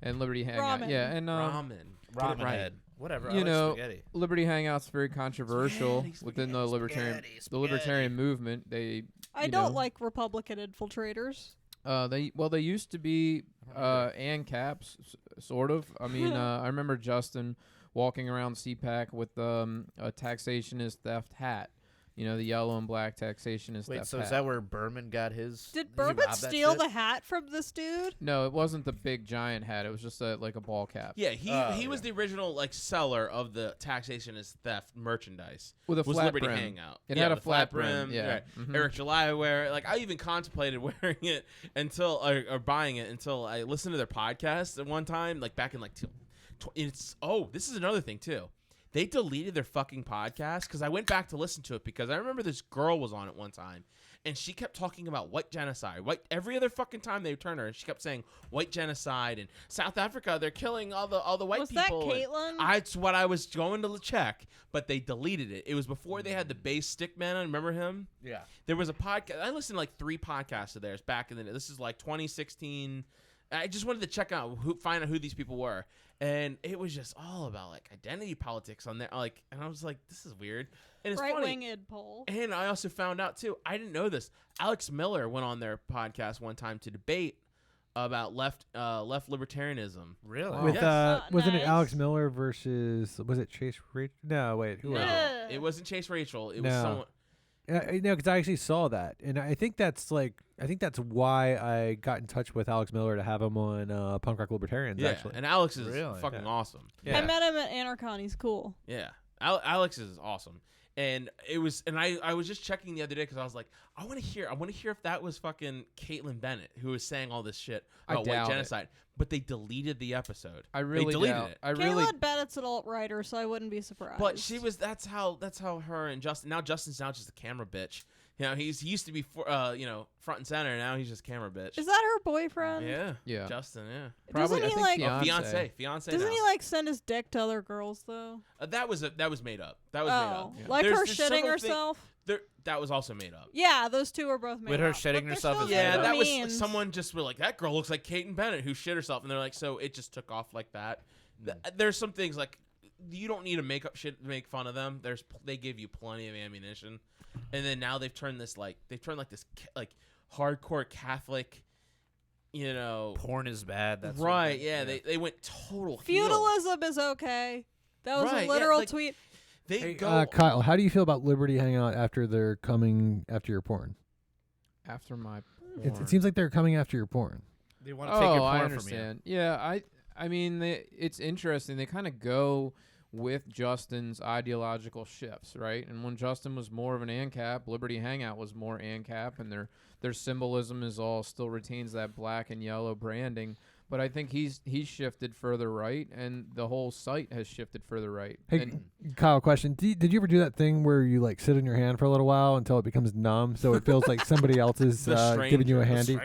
Speaker 4: and Liberty Hangout.
Speaker 5: Ramen.
Speaker 4: Yeah, and
Speaker 3: Ramen.
Speaker 2: Put it in my
Speaker 4: right.
Speaker 2: head. Whatever.
Speaker 4: You
Speaker 2: I
Speaker 4: know,
Speaker 2: like spaghetti.
Speaker 4: Liberty Hangout's very controversial
Speaker 3: Spaghetti,
Speaker 4: within the libertarian
Speaker 2: spaghetti.
Speaker 4: libertarian movement. They
Speaker 5: I
Speaker 4: you
Speaker 5: don't
Speaker 4: know,
Speaker 5: like Republican infiltrators.
Speaker 4: they used to be ANCAPs sort of. I mean, I remember Justin walking around CPAC with a taxation is theft hat. The yellow and black taxation is
Speaker 2: Wait,
Speaker 4: theft
Speaker 2: so
Speaker 4: hat.
Speaker 2: is that where Berman got his?
Speaker 5: Did
Speaker 2: he
Speaker 5: Berman
Speaker 2: robbed that
Speaker 5: steal
Speaker 2: shit?
Speaker 5: the hat from this dude?
Speaker 4: No, it wasn't the big giant hat. It was just like a ball cap.
Speaker 3: Yeah, he
Speaker 2: Oh,
Speaker 3: was
Speaker 2: yeah.
Speaker 3: the original seller of the taxation is theft merchandise.
Speaker 4: With a
Speaker 3: was
Speaker 4: flat
Speaker 3: Liberty
Speaker 4: brim.
Speaker 3: Hangout.
Speaker 4: It
Speaker 3: Yeah,
Speaker 4: had a
Speaker 3: the
Speaker 4: flat brim, yeah.
Speaker 3: Right.
Speaker 4: Mhm.
Speaker 3: Eric July wear. Like I even contemplated wearing it until or buying it until I listened to their podcast at one time, like back in like this is another thing too. They deleted their fucking podcast because I went back to listen to it because I remember this girl was on it one time and she kept talking about white genocide. Every other fucking time they turned her and she kept saying white genocide and South Africa, they're killing all the white
Speaker 5: Was that
Speaker 3: people.
Speaker 5: Caitlin?
Speaker 3: It's what I was going to check, but they deleted it. It was before they had the bass stick man on. Remember him?
Speaker 2: Yeah.
Speaker 3: There was a podcast. I listened to like 3 podcasts of theirs back in the day. This is like 2016. I just wanted to check out find out who these people were. And it was just all about like identity politics on there. And I was like, this is weird. And it's
Speaker 5: Right
Speaker 3: funny.
Speaker 5: wing id poll.
Speaker 3: And I also found out too, I didn't know this. Alex Miller went on their podcast one time to debate about left libertarianism.
Speaker 2: Really?
Speaker 1: With
Speaker 3: Yes.
Speaker 1: wasn't it
Speaker 5: Nice.
Speaker 1: Alex Miller versus was it Chase Rachel? No, wait, who was it?
Speaker 5: Yeah.
Speaker 3: It wasn't Chase Rachel. It was
Speaker 1: No.
Speaker 3: someone.
Speaker 1: No, because I actually saw that, and I think that's why I got in touch with Alex Miller to have him on Punk Rock Libertarians.
Speaker 3: Yeah,
Speaker 1: Actually,
Speaker 3: and Alex is
Speaker 2: Really?
Speaker 3: fucking
Speaker 1: Yeah.
Speaker 3: awesome.
Speaker 1: Yeah.
Speaker 5: I met him at Anarchon. He's cool.
Speaker 3: Yeah, Alex is awesome, and it was. And I was just checking the other day because I was like, I want to hear if that was fucking Caitlin Bennett who was saying all this shit
Speaker 4: I
Speaker 3: about white
Speaker 4: doubt it.
Speaker 3: genocide. But they deleted the episode.
Speaker 4: I really
Speaker 3: they deleted
Speaker 4: doubt.
Speaker 3: it.
Speaker 4: I
Speaker 5: Caitlin
Speaker 4: really
Speaker 5: Bennett's an alt-writer, so I wouldn't be surprised.
Speaker 3: But she was. That's how her and Justin. Now Justin's just a camera bitch. He used to be front and center. Now he's just camera bitch.
Speaker 5: Is that her boyfriend?
Speaker 3: Yeah.
Speaker 4: Yeah.
Speaker 3: Justin. Yeah.
Speaker 4: probably
Speaker 5: Doesn't
Speaker 4: I
Speaker 5: he
Speaker 4: think
Speaker 5: like?
Speaker 3: Fiance.
Speaker 5: Doesn't
Speaker 3: now.
Speaker 5: he like send his dick to other girls though?
Speaker 3: That was made up. That was made up.
Speaker 4: Yeah.
Speaker 5: Like
Speaker 3: There's
Speaker 5: her
Speaker 3: just
Speaker 5: shitting
Speaker 3: several
Speaker 5: herself.
Speaker 3: That was also made up.
Speaker 5: Yeah, those two were both made
Speaker 2: With her
Speaker 5: up,
Speaker 2: shitting
Speaker 5: but they're
Speaker 2: herself
Speaker 5: still
Speaker 2: is
Speaker 3: Yeah,
Speaker 2: made up.
Speaker 3: that was
Speaker 5: memes.
Speaker 3: someone just were like, that girl looks like Caitlin Bennett who shit herself, and they're like, so it just took off like that. There's some things like you don't need to make up shit to make fun of them. They give you plenty of ammunition, and then now they've turned this hardcore Catholic,
Speaker 2: Porn is bad. That's
Speaker 3: right? Yeah, they went total heel.
Speaker 5: Feudalism is okay. That was
Speaker 3: Right,
Speaker 5: a
Speaker 3: yeah,
Speaker 5: literal
Speaker 3: like-
Speaker 5: tweet.
Speaker 3: They
Speaker 1: Hey,
Speaker 3: go.
Speaker 1: Kyle, how do you feel about Liberty Hangout after they're coming after your porn?
Speaker 4: after my.
Speaker 1: It
Speaker 4: porn.
Speaker 1: seems like they're coming after your porn.
Speaker 2: They want to take your
Speaker 4: I
Speaker 2: porn from you.
Speaker 4: understand. Yeah, I mean, it's interesting. They kind of go with Justin's ideological shifts, right? And when Justin was more of an ANCAP, Liberty Hangout was more ANCAP, and their symbolism is all still retains that black and yellow branding. But I think he's shifted further right, and the whole site has shifted further right.
Speaker 1: Hey,
Speaker 4: And
Speaker 1: Kyle, question: did you ever do that thing where you like sit in your hand for a little while until it becomes numb, so it feels like somebody else is giving you a handy?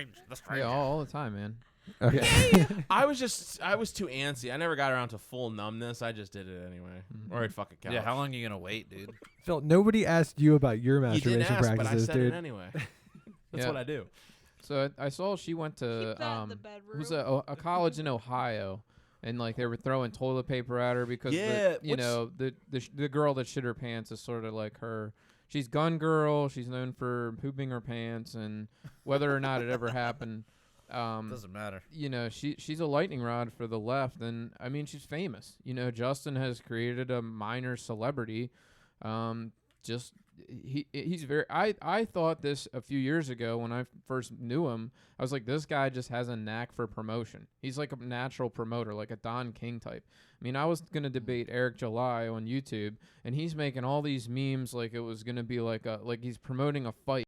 Speaker 4: yeah, all the time, man.
Speaker 1: Okay.
Speaker 3: I was too antsy. I never got around to full numbness. I just did it anyway, or I'd fucking couch.
Speaker 2: Yeah, how long are you gonna wait, dude?
Speaker 1: Phil, nobody asked you about your
Speaker 3: You didn't
Speaker 1: masturbation
Speaker 3: ask, but I
Speaker 1: practices,
Speaker 3: said
Speaker 1: dude.
Speaker 3: it anyway. That's
Speaker 4: Yeah.
Speaker 3: what I do.
Speaker 4: So I saw she went to
Speaker 5: Keep that in the bedroom.
Speaker 4: it was a college in Ohio, and like they were throwing toilet paper at her because the girl that shit her pants is sort of like her. She's gun girl. She's known for pooping her pants, and whether or not it ever happened,
Speaker 2: doesn't matter.
Speaker 4: You know, she's a lightning rod for the left, and I mean she's famous. You know, Justin has created a minor celebrity. He's very. I thought this a few years ago when I first knew him. I was like, this guy just has a knack for promotion. He's like a natural promoter, like a Don King type. I mean, I was gonna debate Eric July on YouTube, and he's making all these memes like it was gonna be like he's promoting a fight.